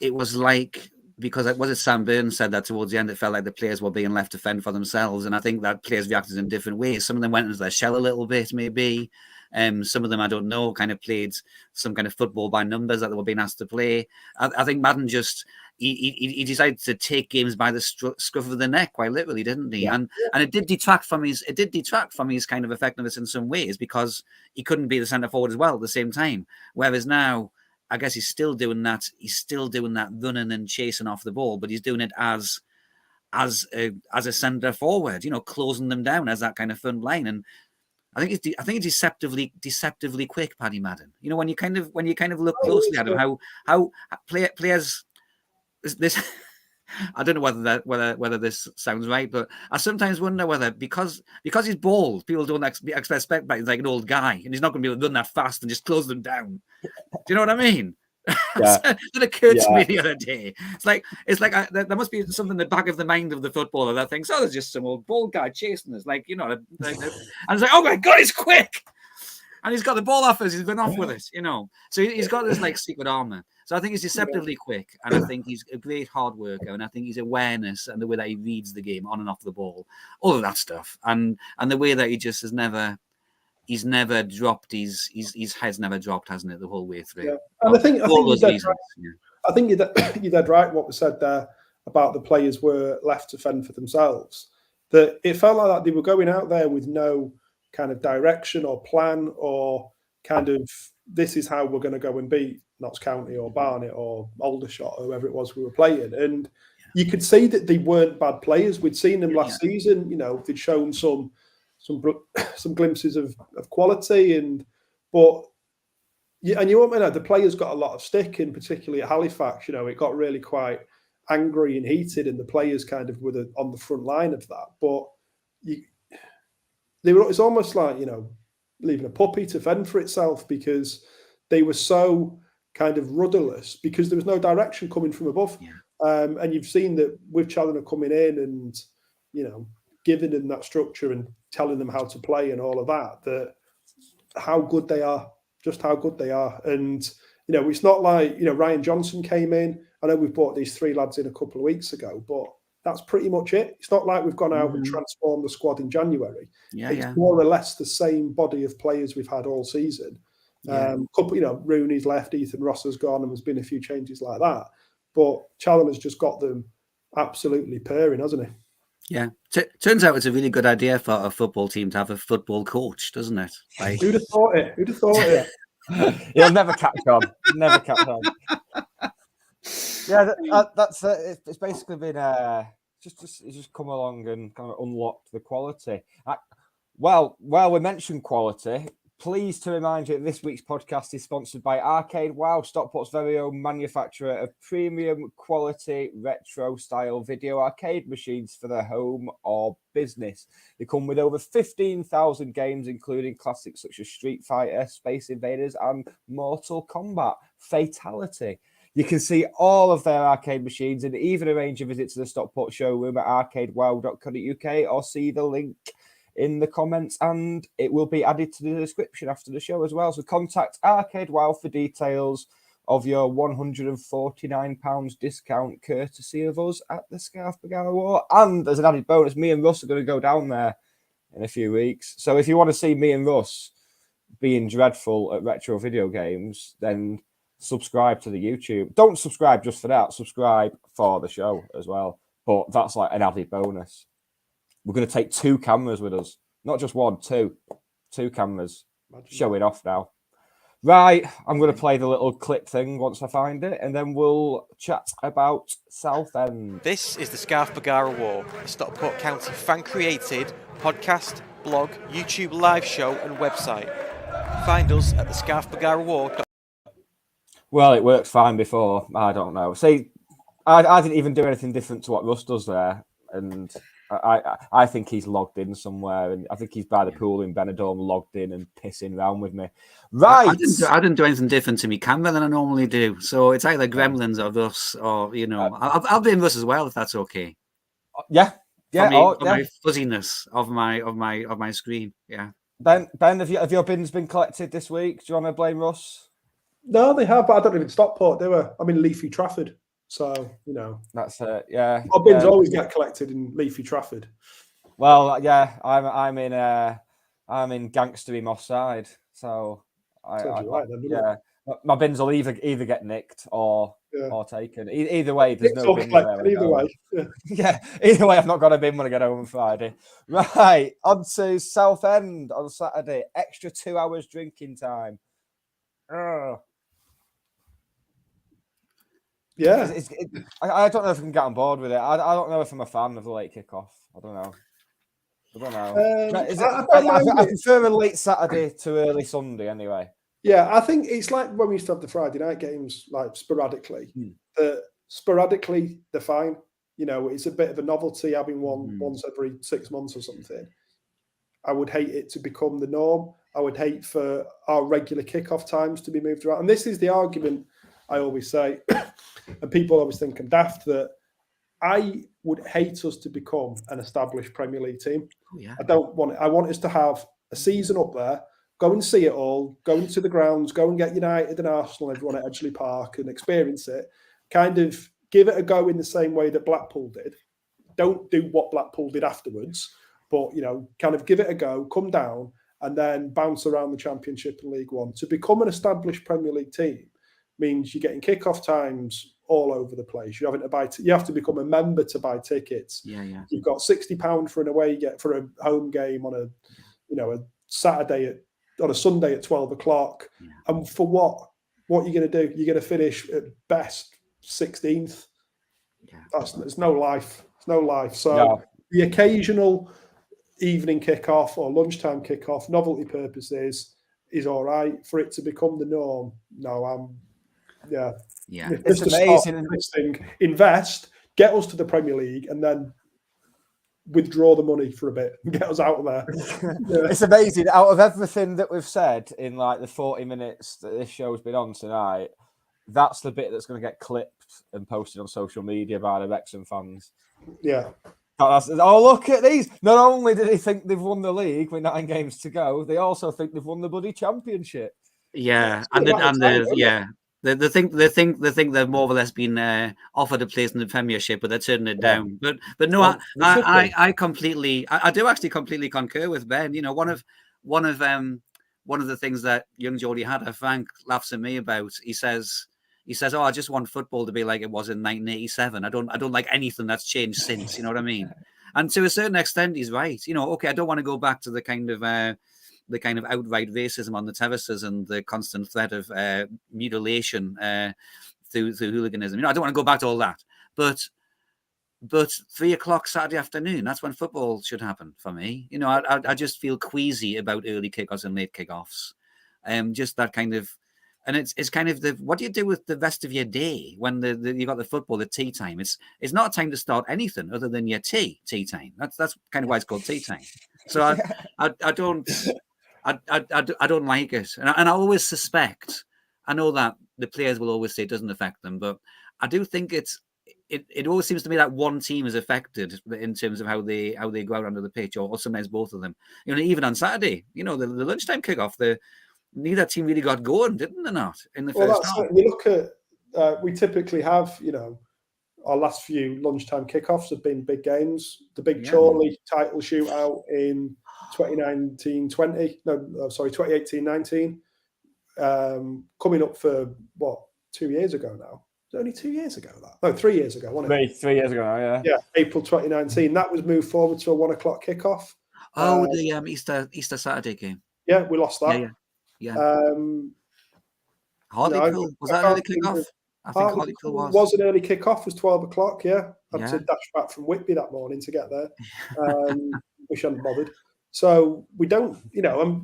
it was like, because was it Sam Burns said that towards the end, it felt like the players were being left to fend for themselves. And I think that players reacted in different ways. Some of them went into their shell a little bit, maybe. Some of them, I don't know, kind of played some kind of football by numbers that they were being asked to play. I think Madden just, he decided to take games by the scruff of the neck, quite literally, didn't he? Yeah. And it did detract from his kind of effectiveness in some ways, because he couldn't be the centre forward as well at the same time. Whereas now, I guess he's still doing that. He's still doing that running and chasing off the ball, but he's doing it as a centre forward, closing them down as that kind of front line. And I think it's deceptively quick, Paddy Madden. When you kind of look closely at him, how players this. I don't know whether this sounds right, but I sometimes wonder whether because he's bald, people don't expect that he's like an old guy and he's not going to be able to run that fast and just close them down. Do you know what I mean? Yeah. That occurred to me the other day. It's like there must be something in the back of the mind of the footballer that thinks, there's just some old bald guy chasing us, and it's like, oh my God, he's quick. And he's got the ball off us. He's been off with it, So he's got this secret armor. So I think he's deceptively quick, and I think he's a great hard worker, and I think his awareness and the way that he reads the game on and off the ball, all of that stuff, and the way that he just has never dropped his head's never dropped, hasn't it, the whole way through? Yeah. And I think you're dead right. What was said there about the players were left to fend for themselves. That it felt like that they were going out there with no kind of direction or plan or kind of, this is how we're going to go and beat Notts County or Barnet or Aldershot or whoever it was we were playing. And you could see that they weren't bad players. We'd seen them last season. They'd shown some glimpses of quality, but Yeah, and you want to know the players got a lot of stick, in particularly at Halifax. It got really quite angry and heated, and the players kind of were on the front line of that. But it's almost like leaving a puppy to fend for itself, because they were so kind of rudderless because there was no direction coming from above. Yeah. And you've seen that with Challoner coming in and giving them that structure and telling them how to play and all of that how good they are. Just how good they are. And, it's not like, Ryan Johnson came in. I know we've brought these 3 lads in a couple of weeks ago, but that's pretty much it. It's not like we've gone out and transformed the squad in January. It's more or less the same body of players we've had all season. Rooney's left, Ethan Ross has gone, and there's been a few changes like that. But Challoner's just got them absolutely purring, hasn't he? Yeah. Turns out it's a really good idea for a football team to have a football coach, doesn't it? Like... Who'd have thought it? Who'd have thought it? He'll never catch on. Never catch on. Yeah, that's it's basically been it's just come along and kind of unlocked the quality. Well, we mentioned quality. Pleased to remind you that this week's podcast is sponsored by Arcade Wow, Stockport's very own manufacturer of premium quality retro style video arcade machines for the home or business. They come with over 15,000 games, including classics such as Street Fighter, Space Invaders, and Mortal Kombat Fatality. You can see all of their arcade machines and even arrange a visit to the Stockport showroom at arcadewow.co.uk or see the link in the comments, and it will be added to the description after the show as well. So contact Arcade Wow for details of your £149 discount courtesy of us at the Scarf Bagara War. And as an added bonus, me and Russ are going to go down there in a few weeks. So if you want to see me and Russ being dreadful at retro video games, then subscribe to the YouTube. Don't subscribe just for that. Subscribe for the show as well. But that's like an added bonus. We're going to take 2 cameras with us. Not just 1, 2. 2 cameras. Showing off now. Right, I'm going to play the little clip thing once I find it, and then we'll chat about Southend. This is the Scarf Bagara War, a Stockport County fan-created podcast, blog, YouTube live show and website. Find us at thescarfbagarawar.com. Well, it worked fine before. I don't know. See, I didn't even do anything different to what Russ does there, and I think he's logged in somewhere, and I think he's by the pool in Benidorm, logged in and pissing around with me. Right. I didn't do anything different to me camera than I normally do. So it's either Gremlins or Russ, or I'll blame Russ as well if that's okay. Yeah. For my fuzziness of my screen. Yeah. Ben, have your bins been collected this week? Do you want to blame Russ? No, they have, but I don't live in Stockport, do I? I'm in Leafy Trafford. So, that's it. Yeah. Our bins always get collected in Leafy Trafford. Well, yeah, I'm in gangstery Moss Side. So my bins will either get nicked or taken. Either way, there's no bin there. Either way. Yeah, either way, I've not got a bin when I get home on Friday. Right, on to Southend on Saturday. Extra 2 hours drinking time. Yeah, I don't know if I can get on board with it. I don't know if I'm a fan of the late kickoff. I don't know. I prefer a late Saturday to early Sunday anyway. Yeah, I think it's like when we used to have the Friday night games, like sporadically. Sporadically, they're fine. It's a bit of a novelty having one once every 6 months or something. I would hate it to become the norm. I would hate for our regular kickoff times to be moved around. And this is the argument I always say, and people always think I'm daft, that I would hate us to become an established Premier League team. Oh, yeah. I don't want it. I want us to have a season up there, go and see it all, go into the grounds, go and get United and Arsenal, everyone at Edgeley Park, and experience it. Kind of give it a go in the same way that Blackpool did. Don't do what Blackpool did afterwards, but kind of give it a go, come down, and then bounce around the Championship and League One. To become an established Premier League team means you're getting kickoff times all over the place. You're having to buy. You have to become a member to buy tickets. Yeah. You've got £60 for an away for a home game on a Saturday on a Sunday at 12 o'clock. Yeah. And for what? What are you going to do? You're going to finish at best 16th. Yeah. There's no life. It's no life. So the occasional evening kickoff or lunchtime kickoff, novelty purposes, is all right. For it to become the norm, no, Yeah. It's Mr. amazing. Scott, invest, get us to the Premier League, and then withdraw the money for a bit and get us out of there. It's amazing. Out of everything that we've said in like the 40 minutes that this show's been on tonight, that's the bit that's going to get clipped and posted on social media by the Wrexham fans. Yeah. Oh, look at these. Not only do they think they've won the league with 9 games to go, they also think they've won the bloody championship. Yeah, Yeah. They think they've more or less been offered a place in the Premiership, but they're turning it down. But no, I do actually completely concur with Ben. You know, one of the things that young Geordie Hatter, Frank, laughs at me about. He says, "Oh, I just want football to be like it was in 1987. I don't like anything that's changed since." You know what I mean? And to a certain extent, he's right. You know, okay, I don't want to go back to the kind of outright racism on the terraces and the constant threat of mutilation through hooliganism. You know, I don't want to go back to all that. But 3:00 Saturday afternoon, that's when football should happen for me. You know, I just feel queasy about early kickoffs and late kickoffs. Just that kind of, and it's kind of what do you do with the rest of your day when you got the football at tea time? It's not a time to start anything other than your tea time. That's kind of why it's called tea time. So I don't like it, and I always suspect. I know that the players will always say it doesn't affect them, but I do think it always seems to me that one team is affected in terms of how they go out onto the pitch, or sometimes both of them. You know, even on Saturday, you know, the lunchtime kickoff, neither team really got going, didn't they? Not in the first half. We look at we typically have, you know, our last few lunchtime kickoffs have been big games. The big Chorley title shootout in 2018-19, coming up for 2 years ago now. It's only 2 years ago that. No, 3 years ago, wasn't it? 3 years ago, yeah. Yeah, April 2019. That was moved forward to a 1:00 kickoff. Oh, the Easter Saturday game. Yeah, we lost that. Yeah. Was that an early kickoff? I think Hartlepool was an early kickoff. Was 12:00. Yeah, I had to dash back from Whitby that morning to get there. Wish I hadn't bothered. So we don't, you know,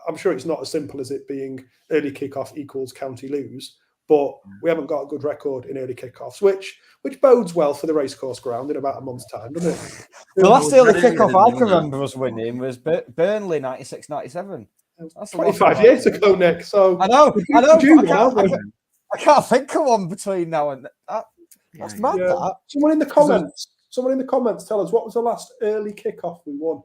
I'm sure it's not as simple as it being early kickoff equals county lose, but we haven't got a good record in early kickoffs, which bodes well for the racecourse ground in about a month's time, doesn't it? The last early kickoff I can remember us winning was Burnley 96-97. That's 25 years ago, Nick. So I know. I can't think of one between now and that's mad. Yeah. That. Someone in the comments, tell us what was the last early kickoff we won.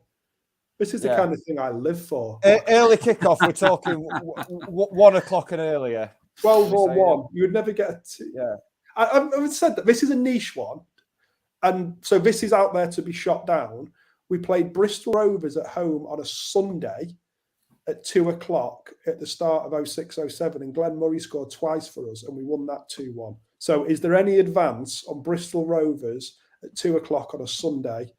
This is the kind of thing I live for. Early kickoff, we're talking 1:00 and earlier. 12 or 1. You would never get I've said that this is a niche one. And so this is out there to be shot down. We played Bristol Rovers at home on a Sunday at 2:00 at the start of 06-07, and Glenn Murray scored twice for us, and we won that 2-1. So is there any advance on Bristol Rovers at 2:00 on a Sunday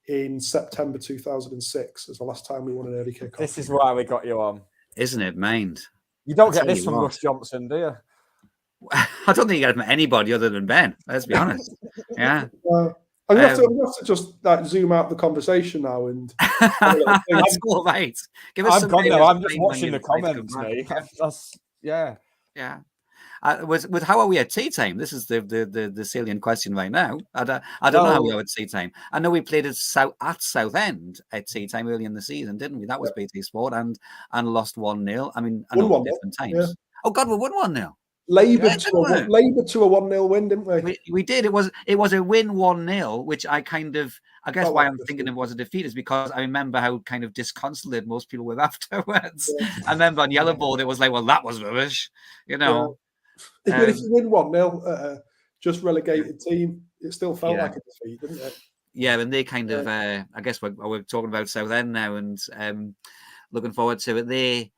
in September 2006 as the last time we won an early kickoff? This is why we got you on. Isn't it, mind? You don't get this from Russ Johnson, do you? I don't think you get it from anybody other than Ben, let's be honest. Yeah. I'm going to have to just zoom out the conversation now and. That's all right. Give us I'm gone now. I'm just watching the comments, mate. Yeah. With how are we at tea time? This is the salient question right now. I don't know how we are at tea time. I know we played at Southend at tea time early in the season, didn't we? That was BT Sport and lost 1-0. I mean, I know different times. Yeah. Oh God, we won 1-0. Laboured to a 1-0 win, didn't we? We did. It was a win 1-0, which I guess why I'm thinking it was a defeat is because I remember how kind of disconsolate most people were afterwards. Yeah. I remember on Yellow Board, it was like, well, that was rubbish, you know. Yeah. If you win 1-0, just relegated team, it still felt like a defeat, didn't it? Yeah, and they kind of, I guess we're talking about Southend now and looking forward to it.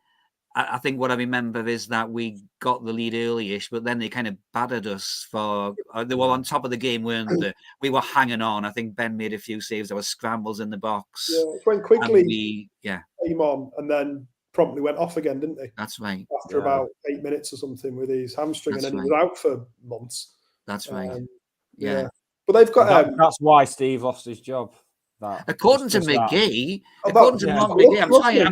I think what I remember is that we got the lead early-ish, but then they kind of battered us they were on top of the game, weren't they? We were hanging on. I think Ben made a few saves. There were scrambles in the box. Yeah, it went quickly. Came on and then promptly went off again, didn't they? That's right. After about 8 minutes or something with his hamstring, and then he was out for months. That's right. But they've got. That's why Steve lost his job. That According to just that. McGee, About- according to yeah, Mark but McGee, roughly-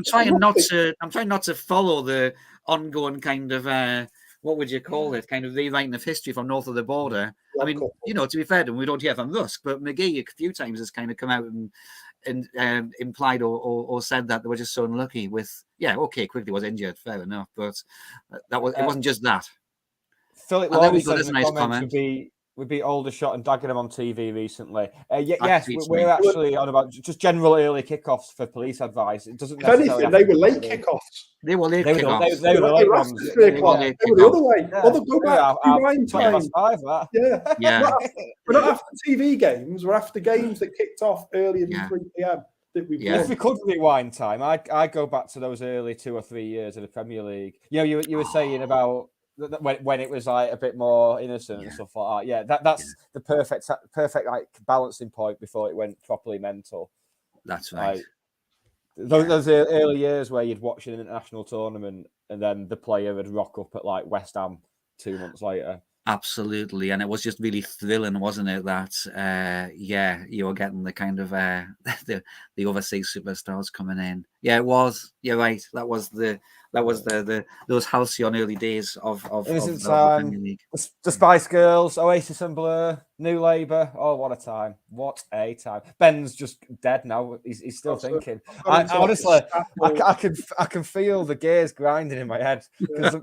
I'm trying not to follow the ongoing kind of what would you call it? Kind of rewriting of history from north of the border. I mean, to be fair to him, we don't hear from Russ, but McGee a few times has kind of come out and implied or said that they were just so unlucky with. Yeah, okay, Quigley was injured, fair enough, but it wasn't just that. Philip Oh, there we Lawley go. says There's in a the nice comments comment. we beat Aldershot and Dagenham on TV recently. Yes, Actually, it's we're me. actually on about just general early kickoffs for police advice. It doesn't If necessarily anything, have they to were be late today. kickoffs. They were late They were kickoffs. the late were ones. after 3 o'clock. late They were the other way. Yeah. Other go back, rewind 20 time. past 5, that. Yeah. Yeah, We're not after TV games. We're after games that kicked off earlier than Yeah. 3 p.m. that we've Yeah. If we could rewind time, I'd go back to those early 2 or 3 years of the Premier League. You were saying about when it was like a bit more innocent and stuff like that. Yeah, that's the perfect like balancing point before it went properly mental. that's right. Like, those early years where you'd watch an international tournament and then the player would rock up at like West Ham 2 months later. Absolutely, and it was just really thrilling, wasn't it? That you were getting the kind of the overseas superstars coming in. Yeah, it was. You're right. That was the those halcyon early days of Innocent the Time, Premier League. the Spice Girls, Oasis and Blur, New Labour. Oh, what a time! What a time! Ben's just dead now. He's still thinking. Honestly, I can feel the gears grinding in my head because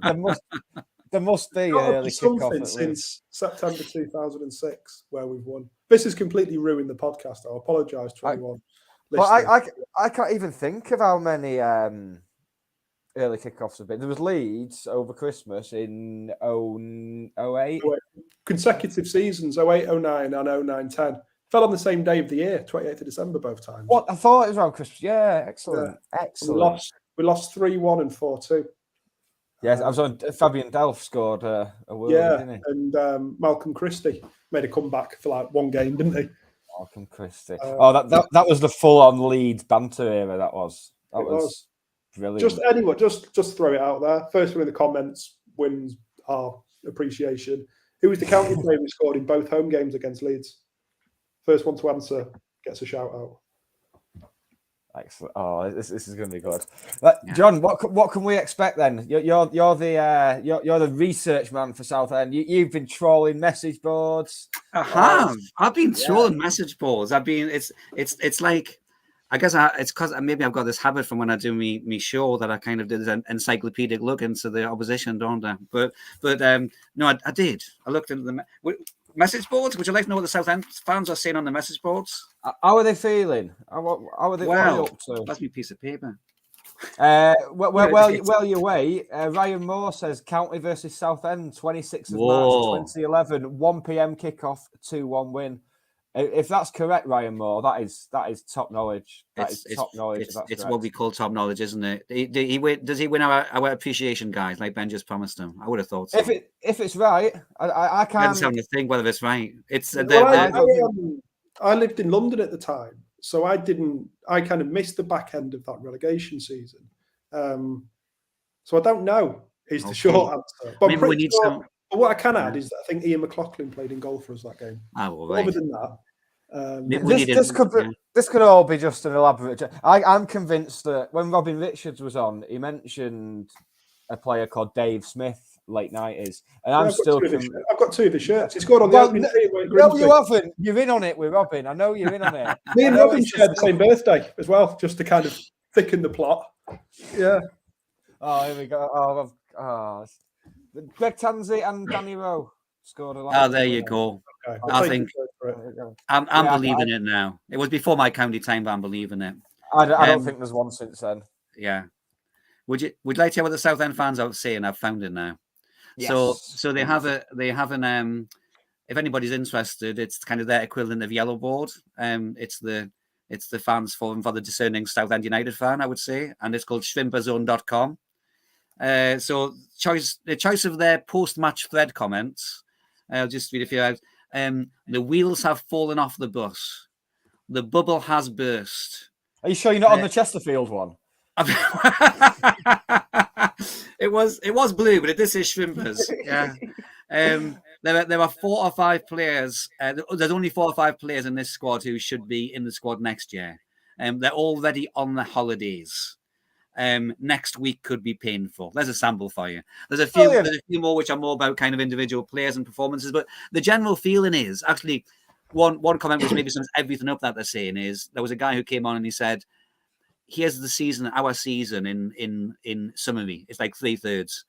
there must be an early kickoff since September 2006 where we've won. This has completely ruined the podcast. I apologise to anyone. But I can't even think of how many early kickoffs have been. There was Leeds over Christmas in 08. Consecutive seasons, 08, 09 and 09-10. Fell on the same day of the year, 28th of December both times. What? I thought it was around Christmas. Yeah, excellent. Yeah. Excellent. We lost 3-1 and 4-2. Yes, I was on. Fabian Delph scored a world, didn't he? And Malcolm Christie made a comeback for like one game, didn't he? Malcolm Christie. That was the full-on Leeds banter era. That was brilliant. Just throw it out there. First one in the comments wins our appreciation. Who was the county player who scored in both home games against Leeds? First one to answer gets a shout out. Excellent. Oh, this is going to be good. John, what can we expect then? You're the research man for Southend. You've been trawling message boards. I have. I've been trolling message boards. It's like, I guess it's because maybe I've got this habit from when I do me show that I kind of did an encyclopedic look into the opposition, don't I? But no, I did. I looked into the message boards. Would you like to know what the Southend fans are saying on the message boards? How are they feeling? How are they up to? That's my piece of paper. Well, you wait. Ryan Moore says County versus Southend, 26th of March 2011, 1 p.m. kickoff, 2-1 win. If that's correct, Ryan Moore, that is top knowledge. Top knowledge. It's what we call top knowledge, isn't it? Does he win our appreciation, guys? Like Ben just promised him. I would have thought so. If it's right, I can't. I don't sound to think whether it's right. It's I lived in London at the time, so I kind of missed the back end of that relegation season. So I don't know is the short answer. But maybe we need some. But what I can add is that I think Ian McLaughlin played in goal for us that game. Oh, right. Other than that, this could all be just an elaborate. I'm convinced that when Robin Richards was on, he mentioned a player called Dave Smith, late 90s, and I'm still. I've got 2 of his shirts. He scored on the opening day. No, you haven't. You're in on it with Robin. I know you're in on it. Me and Robin shared the same birthday as well, just to kind of thicken the plot. Yeah. Oh, here we go. Greg Tansey and Danny Rowe scored a lot. Oh, there you go. Okay, I think I'm believing it now. It was before my county time, but I'm believing it. I don't think there's one since then. Yeah. Would you like to hear what the Southend fans are saying? I've found it now. Yes. So they have an if anybody's interested, it's kind of their equivalent of Yellow Board. It's the fans forum for the discerning Southend United fan, I would say, and it's called shrimperzone.com. So the choice of their post-match thread comments. I'll just read a few out. The wheels have fallen off the bus. The bubble has burst. Are you sure you're not on the Chesterfield one? It was blue, but this is Shrimpers. Yeah. There are 4 or 5 players. There's only 4 or 5 players in this squad who should be in the squad next year. They're already on their holidays. Next week could be painful. There's a sample for you. There's a few more which are more about kind of individual players and performances, but the general feeling is actually one comment which maybe sums everything up that they're saying is there was a guy who came on and he said, "Here's the season, our season in summary. It's like 3/3.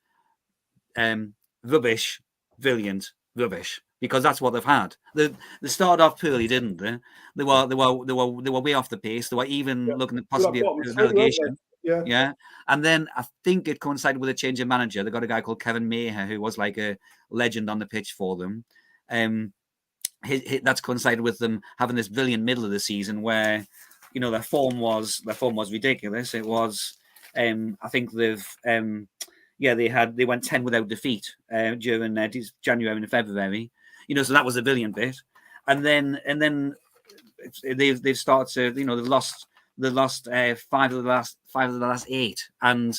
Rubbish, brilliant, rubbish." Because that's what they've had. They started off poorly, didn't they? They were way off the pace. They were even looking at possibly a relegation. Yeah. And then I think it coincided with a change of manager. They got a guy called Kevin Maher, who was like a legend on the pitch for them. That's coincided with them having this brilliant middle of the season where, you know, their form was ridiculous. It was, I think they went 10 without defeat during January and February. You know, so that was a brilliant bit. And then they've started to, you know, they've lost 5 of the last 8, and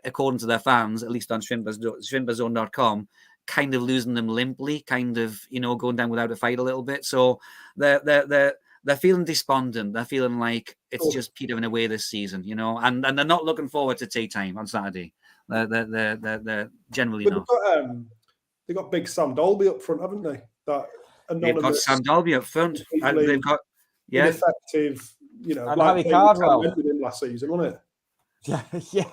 according to their fans, at least on shrimperzone.com, kind of losing them limply, kind of, you know, going down without a fight a little bit. So they're feeling despondent. They're feeling like it's just petering away this season, you know, and they're not looking forward to tea time on Saturday. They're generally not. They've got big Sam Dolby up front, haven't they? They've got Sam Dolby up front, and they've got ineffective. You know, and like Harry Cardwell with him last season, wasn't it?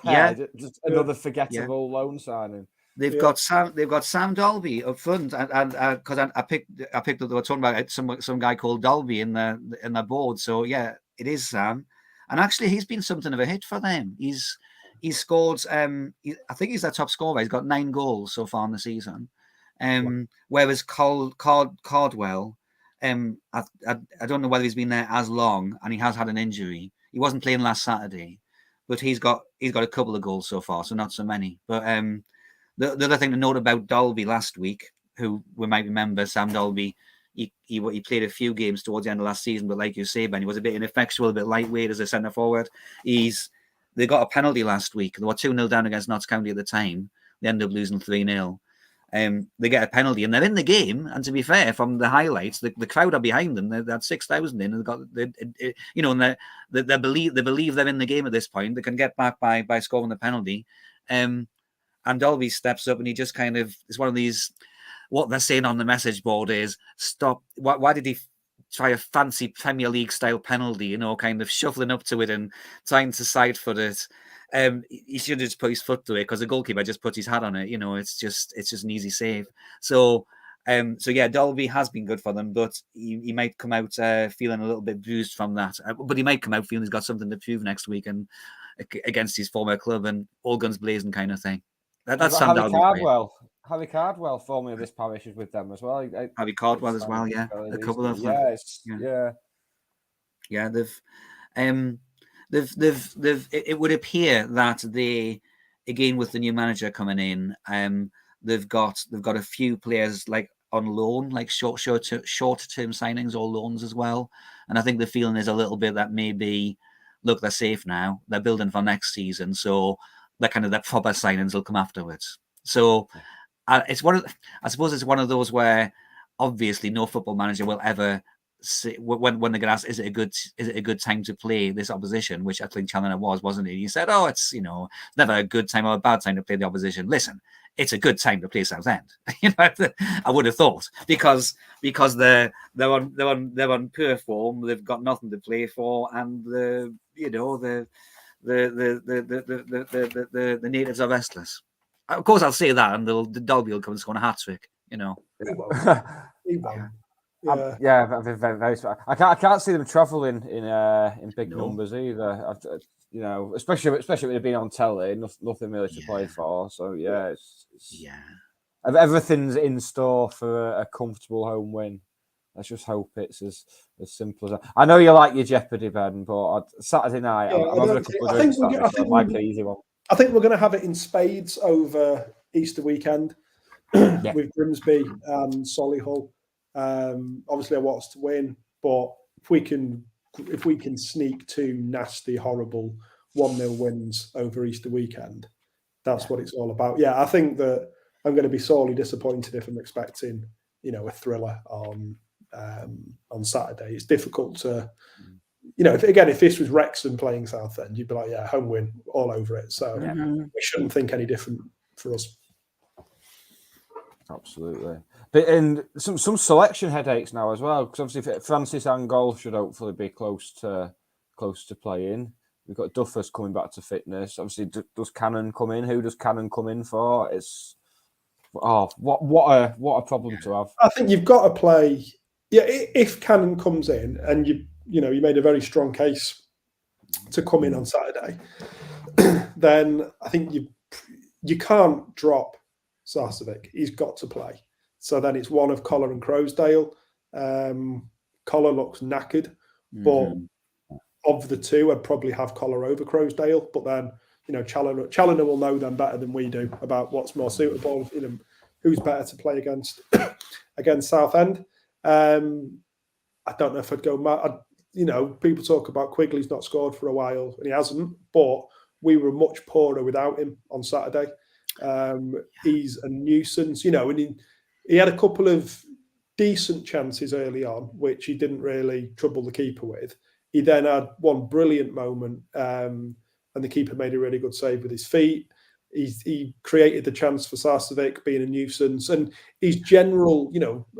Yeah. Just another forgettable loan signing. They've got Sam Dolby up front, and because I picked up they were talking about some guy called Dolby in their board. So yeah, it is Sam, and actually he's been something of a hit for them. He's scored. I think he's their top scorer. He's got 9 goals so far in the season. Whereas Cardwell. I don't know whether he's been there as long, and he has had an injury. He wasn't playing last Saturday, but he's got a couple of goals so far, so not so many. But the other thing to note about Dolby last week, who we might remember, Sam Dolby, he played a few games towards the end of last season, but like you say, Ben, he was a bit ineffectual, a bit lightweight as a centre forward. They got a penalty last week. They were 2-0 down against Notts County at the time. They ended up losing 3-0. They get a penalty and they're in the game. And to be fair, from the highlights, the crowd are behind them. They had 6,000 in, and they believe they're in the game at this point. They can get back by scoring the penalty. And Dolby steps up and he just kind of, it's one of these, what they're saying on the message board is, stop. Why did he try a fancy Premier League style penalty, you know, kind of shuffling up to it and trying to side foot it? He should have just put his foot to it because the goalkeeper just put his hat on it. You know, it's just an easy save. So yeah, Dolby has been good for them, but he might come out feeling a little bit bruised from that. But he might come out feeling he's got something to prove next week and against his former club and all guns blazing kind of thing. That's Sam Dolby. Harry Cardwell, formerly of this parish, is with them as well. Harry Cardwell as well, yeah. A couple of them. Yeah. It would appear that they, again with the new manager coming in, they've got a few players like on loan, like short-term signings or loans as well. And I think the feeling is a little bit that maybe, look, they're safe now. They're building for next season, so their proper signings will come afterwards. So I suppose it's one of those where obviously no football manager will ever say, when they get asked, is it a good time to play this opposition, which I think Challoner wasn't it? He said, oh, it's, you know, never a good time or a bad time to play the opposition. Listen, it's a good time to play Southend. You know, I would have thought because they're on poor form, they've got nothing to play for, and the natives are restless. Of course, I'll say that, and the Dolby will come and score a hat trick. You know. He won't. Yeah, very. I can't see them travelling in big numbers either. You know, especially with it being on telly, nothing really to play for. So yeah, everything's in store for a comfortable home win. Let's just hope it's as simple as that. I know you like your Jeopardy, Ben, but Saturday night I'm having a couple of drinks. I like an easy one. I think we're going to have it in spades over Easter weekend with Grimsby and Solihull. Obviously, I want us to win, but if we can sneak 2 nasty, horrible 1-0 wins over Easter weekend, that's what it's all about. Yeah, I think that I'm going to be sorely disappointed if I'm expecting, a thriller on Saturday. It's difficult to, if this was Wrexham playing Southend, you'd be like, yeah, home win all over it. So we shouldn't think any different for us. Absolutely. But and some selection headaches now as well, because obviously Francis Angol should hopefully be close to playing. We've got Duffus coming back to fitness. Obviously, does Cannon come in? Who does Cannon come in for? It's what a problem to have. I think you've got to play. Yeah, if Cannon comes in, and you made a very strong case to come in on Saturday, then I think you can't drop Sarcevic. He's got to play. So then it's one of Collar and Crowsdale. Collar looks knackered, but of the two, I'd probably have Collar over Crowsdale. But then, Challoner will know them better than we do about what's more suitable, who's better to play against Southend. I don't know if I'd go mad. People talk about Quigley's not scored for a while, and he hasn't, but we were much poorer without him on Saturday. He's a nuisance, and he had a couple of decent chances early on, which he didn't really trouble the keeper with. He then had one brilliant moment, and the keeper made a really good save with his feet. He created the chance for Sarcevic, being a nuisance, and his general,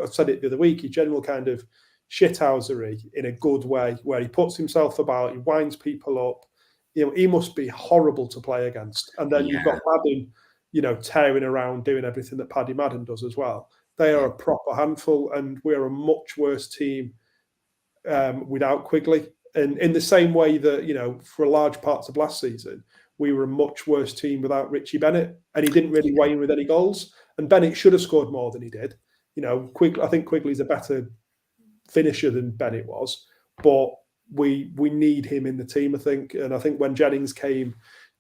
I said it the other week, his general kind of shithousery in a good way, where he puts himself about, he winds people up. He must be horrible to play against. And then you've got Madden, tearing around, doing everything that Paddy Madden does as well. They are a proper handful, and we're a much worse team without Quigley. And in the same way that, for large parts of last season, we were a much worse team without Richie Bennett, and he didn't really weigh in with any goals. And Bennett should have scored more than he did. I think Quigley's a better finisher than Bennett was, but we need him in the team, I think. And I think when Jennings came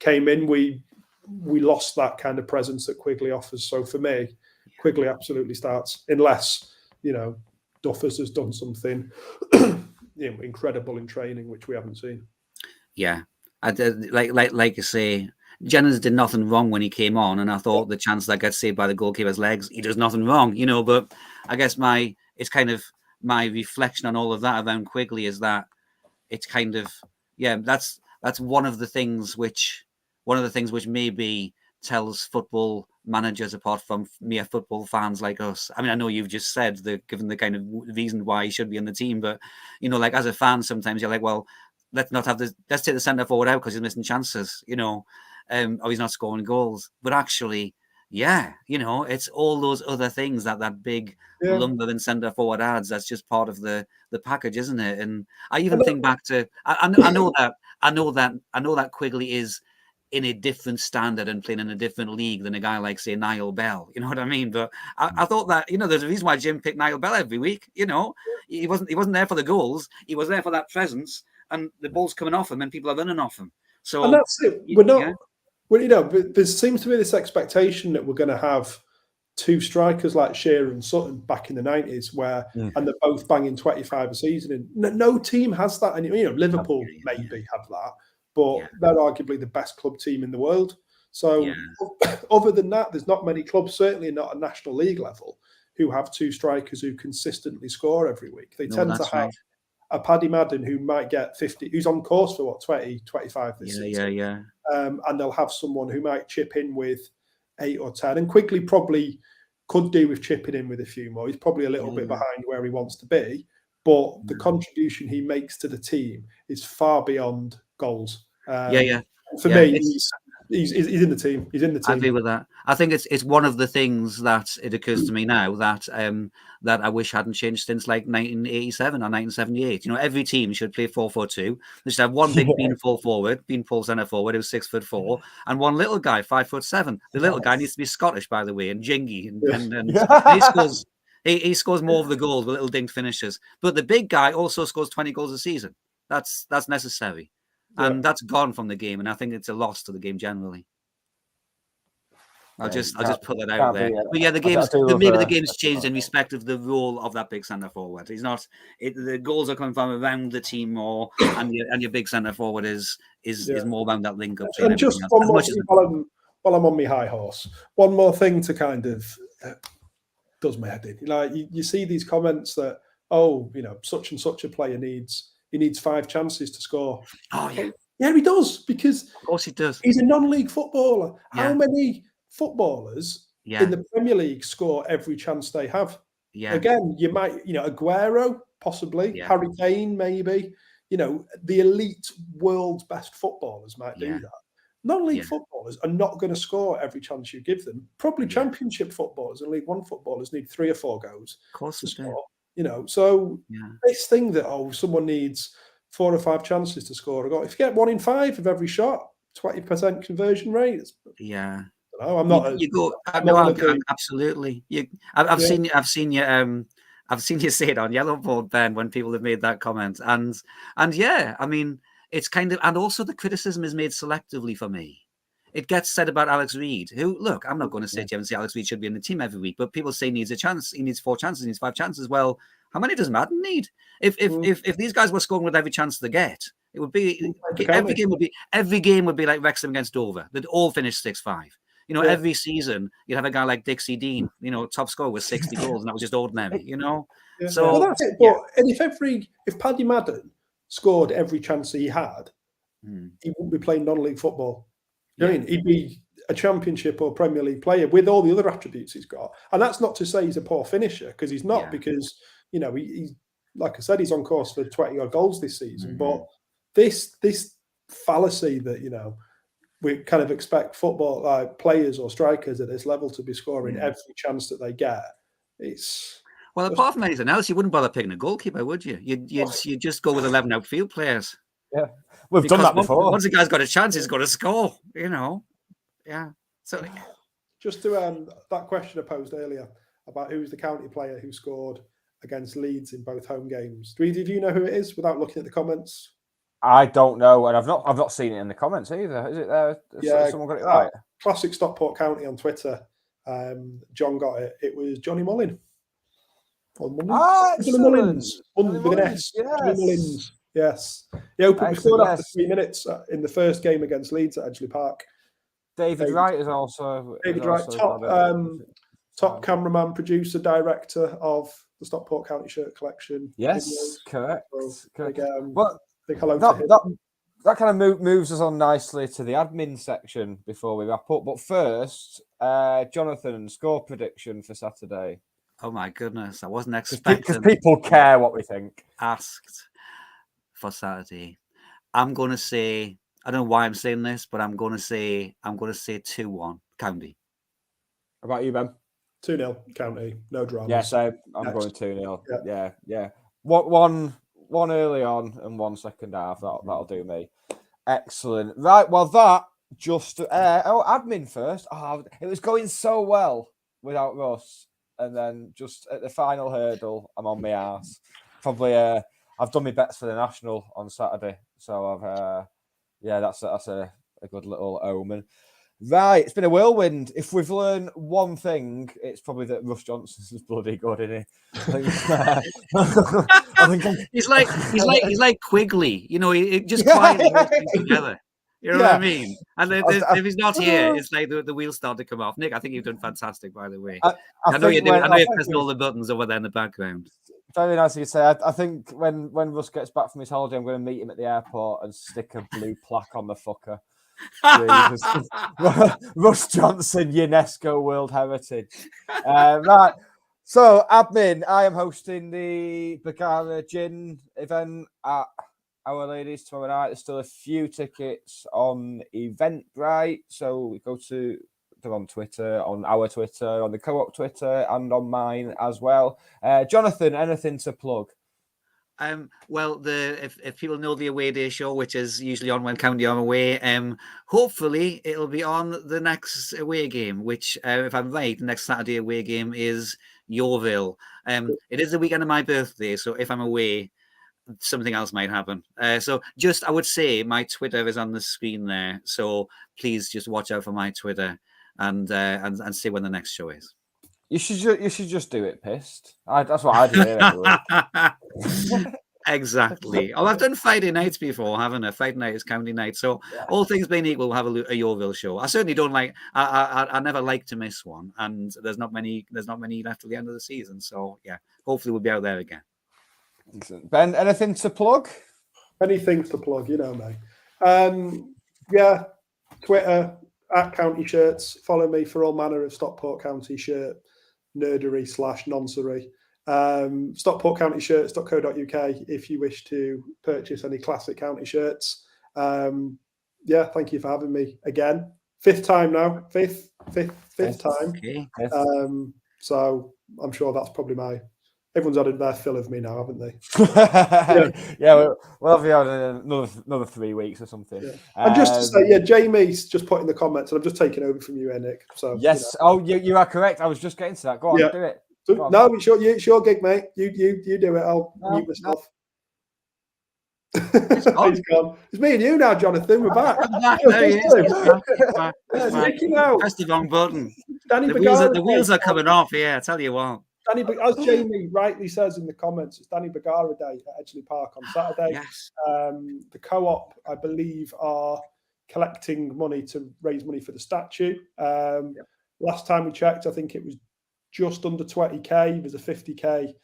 in, we lost that kind of presence that Quigley offers. So for me, Quigley absolutely starts, unless Duffus has done something incredible in training, which we haven't seen. Yeah, I did, like you say, Jennings did nothing wrong when he came on, and I thought the chance that gets saved by the goalkeeper's legs, he does nothing wrong, But I guess my reflection on all of that around Quigley is that it's kind of that's one of the things which maybe tells football managers apart from mere football fans like us. I mean, I know you've just said given the kind of reason why he should be in the team, but as a fan, sometimes you're like, well, let's take the centre forward out because he's missing chances, or he's not scoring goals. But actually, it's all those other things that big lumber and centre forward adds. That's just part of the package, isn't it? And I even think back to I know that Quigley is in a different standard and playing in a different league than a guy like, say, Niall Bell. You know what I mean? But I thought that, there's a reason why Jim picked Niall Bell every week. He wasn't there for the goals. He was there for that presence, and the ball's coming off him and people are running off him. So, and that's it. We're not, there seems to be this expectation that we're going to have two strikers like Shearer and Sutton back in the 90s, and they're both banging 25 a season. And no team has that. And Liverpool maybe have that, but they're arguably the best club team in the world. So other than that, there's not many clubs, certainly not at National League level, who have two strikers who consistently score every week. They tend to have a Paddy Madden who might get 50, who's on course for 20, 25 this season. And they'll have someone who might chip in with 8 or 10, and Quigley probably could do with chipping in with a few more. He's probably a little bit behind where he wants to be, but the contribution he makes to the team is far beyond goals. For me, he's in the team. He's in the team. I agree with that. I think it's one of the things that it occurs to me now that that I wish hadn't changed since like 1987 or 1978. Every team should play 4-4-2. They should have one big beanpole forward, beanpole centre forward who's 6'4", and one little guy 5'7". The little guy needs to be Scottish, by the way, and jingy, and he scores more of the goals with little dinked finishes. But the big guy also scores 20 goals a season. That's necessary. And that's gone from the game, and I think it's a loss to the game generally. I'll just put that out there. But the game's changed in respect of the role of that big centre forward. He's not. The goals are coming from around the team more, and your big centre forward is more around that link up. And just while I'm on my high horse, one more thing to kind of does my head in. Like you see these comments that, oh, such and such a player needs 5 chances to score. Oh yeah, yeah, he does, because of course he does. he's a non-league footballer. Yeah. How many footballers in the Premier League score every chance they have? Yeah. Again, you might, Aguero, possibly, Harry Kane, maybe. The elite world's best footballers might do that. Non-league footballers are not going to score every chance you give them. Probably Championship footballers and League One footballers need 3 or 4 goals to score. So this thing that someone needs 4 or 5 chances to score a goal. If you get 1 in 5 of every shot, 20% conversion rate. I'm not. Absolutely. I've seen you say it on Yellow Board, Ben, when people have made that comment, and I mean, it's kind of, and also the criticism is made selectively for me. It gets said about Alex Reid, who, look, I'm not going to sit here and say Alex Reid should be in the team every week, but people say he needs a chance. He needs 4 chances. He needs 5 chances. Well, how many does Madden need? If these guys were scoring with every chance they get, it would be every game would be like Wrexham against Dover. They'd all finish 6-5. Every season you'd have a guy like Dixie Dean, top scorer with 60 goals, and that was just ordinary. So that's it. But and if Paddy Madden scored every chance he had, he wouldn't be playing non-league football. I mean, he'd be a Championship or Premier League player with all the other attributes he's got. And that's not to say he's a poor finisher, because he's not, because, he's, like I said, he's on course for 20-odd goals this season. But this fallacy that, we kind of expect football players or strikers at this level to be scoring every chance that they get. Well, apart from anything else, you wouldn't bother picking a goalkeeper, would you? You'd just go with 11 outfield players. Yeah, we've done that before. Once a guy's got a chance, he's got to score. Yeah. So, just to that question I posed earlier about who's the county player who scored against Leeds in both home games. Did you know who it is without looking at the comments? I don't know, and I've not seen it in the comments either. Is it there? Yeah, someone got it right. Classic Stockport County on Twitter. John got it. It was Johnny Mullin. Johnny Mullins. With an S. Johnny Mullins. Yes. He opened before after 3 minutes in the first game against Leeds at Edgeley Park. David Wright is also top cameraman, producer, director of the Stockport County shirt collection. Yes, videos. Correct. Big hello to him. That kind of moves us on nicely to the admin section before we wrap up. But first, Jonathan, score prediction for Saturday. Oh my goodness, I wasn't expecting. Because people care what we think. Asked for Saturday. I'm going to say, I don't know why I'm saying this, but I'm going to say 2-1 County. How about you, Ben? 2-0 County, no drama. Yes, I'm going 2-0. Yeah. One early on and 1 second half. That'll do me. Excellent. Right. Well, that just admin first. Oh, it was going so well without Russ, and then just at the final hurdle, I'm on my arse. Probably. I've done my bets for the national on Saturday, so that's a good little omen. Right, it's been a whirlwind. If we've learned one thing, it's probably that Russ Johnson's bloody good, isn't he? He's like Quigley, he just quietly puts things together. You know what I mean? And if he's not here, it's like the wheels start to come off. Nick, I think you've done fantastic, by the way. I know you're pressing all the buttons over there in the background. Very nice of you to say. I think when Russ gets back from his holiday, I'm going to meet him at the airport and stick a blue plaque on the fucker. Russ Johnson, UNESCO World Heritage. Right. So, admin, I am hosting the Bagara Gin event at Our Ladies tomorrow night. There's still a few tickets on Eventbrite. So, they're on Twitter, on our Twitter, on the Co-op Twitter, and on mine as well. Jonathan, anything to plug? Well, if people know the away day show, which is usually on when County are away, hopefully it'll be on the next away game, which, if I'm right, the next Saturday away game is Yeovil. It is the weekend of my birthday, so if I'm away, something else might happen. So I would say my Twitter is on the screen there, so please just watch out for my Twitter and see when the next show is. You should just do it pissed. That's what I do. Exactly. Oh, I've done Friday nights before, haven't I? Friday night is county night. So all things being equal, we'll have a Yeovil show. I certainly don't like. I never like to miss one, and there's not many left till the end of the season. So yeah, hopefully we'll be out there again. Excellent. Ben, anything to plug? Anything to plug, you know me. Yeah, Twitter @County Shirts. Follow me for all manner of Stockport County shirt nerdery / noncery. StockportCountyShirts.co.uk if you wish to purchase any classic county shirts. Yeah, thank you for having me again. Fifth time now. Fifth time. Okay. So I'm sure that's probably everyone's had their fill of me now, haven't they? Yeah, we'll have you out in another 3 weeks or something. Yeah. And just to say, Jamie's just put in the comments, and I'm just taking over from you, Nick. So yes, you are correct. I was just getting to that. Go on, do it. No, it's your gig, mate. You do it. I'll mute myself. He's gone. It's me and you now, Jonathan. We're back. There he is. Back. Nicky now. Press the wrong button. The wheels are coming off. Yeah, I tell you what. As Jamie rightly says in the comments, it's Danny Bagara Day at Edgeley Park on Saturday. Yes. The co-op, I believe, are collecting money to raise money for the statue. Last time we checked, I think it was just under 20k. There's a 50k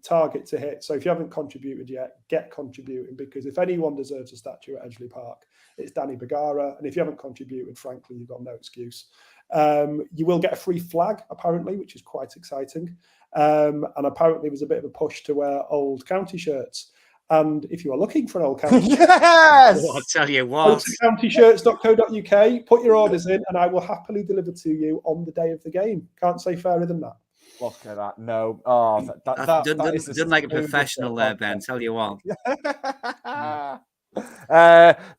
target to hit. So if you haven't contributed yet, get contributing, because if anyone deserves a statue at Edgeley Park, it's Danny Bagara. And if you haven't contributed, frankly, you've got no excuse. You will get a free flag, apparently, which is quite exciting. And apparently there's a bit of a push to wear old county shirts. And if you are looking for an old county yes! I'll tell you go what. to countyshirts.co.uk, put your orders in, and I will happily deliver to you on the day of the game. Can't say fairer than that. Look at that. No. Oh, that is done like a professional there, Ben. Tell you what.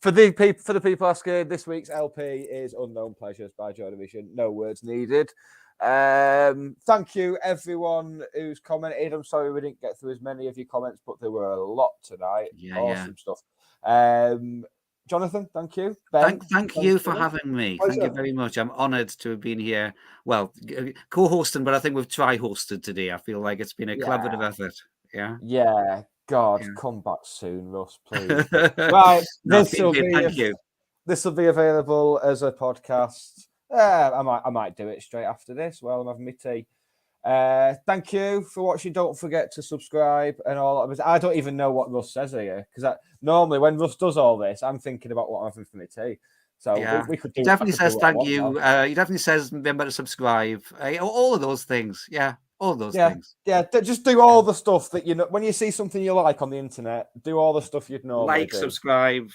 For the people asking, this week's LP is Unknown Pleasures by Joy Division. No words needed. Thank you everyone who's commented. I'm sorry we didn't get through as many of your comments, but there were a lot tonight. Awesome stuff. Jonathan, thank you. Ben, thank you for having me. Thank you very much. I'm honoured to have been here. Well, co-hosting, but I think we've try-hosted today. I feel like it's been a collaborative effort. Yeah. Yeah. God, come back soon, Russ, please. Right, this will be available as a podcast. I might do it straight after this while I'm having my tea. Thank you for watching. Don't forget to subscribe and all that. I don't even know what Russ says here, because normally when Russ does all this, I'm thinking about what I'm having for my tea. So we could do. He definitely says thank you. He definitely says remember to subscribe. All of those things. Yeah. All those things. Yeah, just do all the stuff that when you see something you like on the internet, do all the stuff you'd normally do. Subscribe,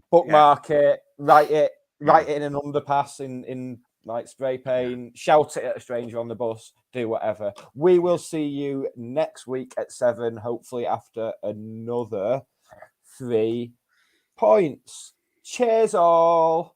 bookmark it, write it in an underpass in like spray paint, shout it at a stranger on the bus, do whatever. We will see you next week at 7, hopefully after another 3 points. Cheers all.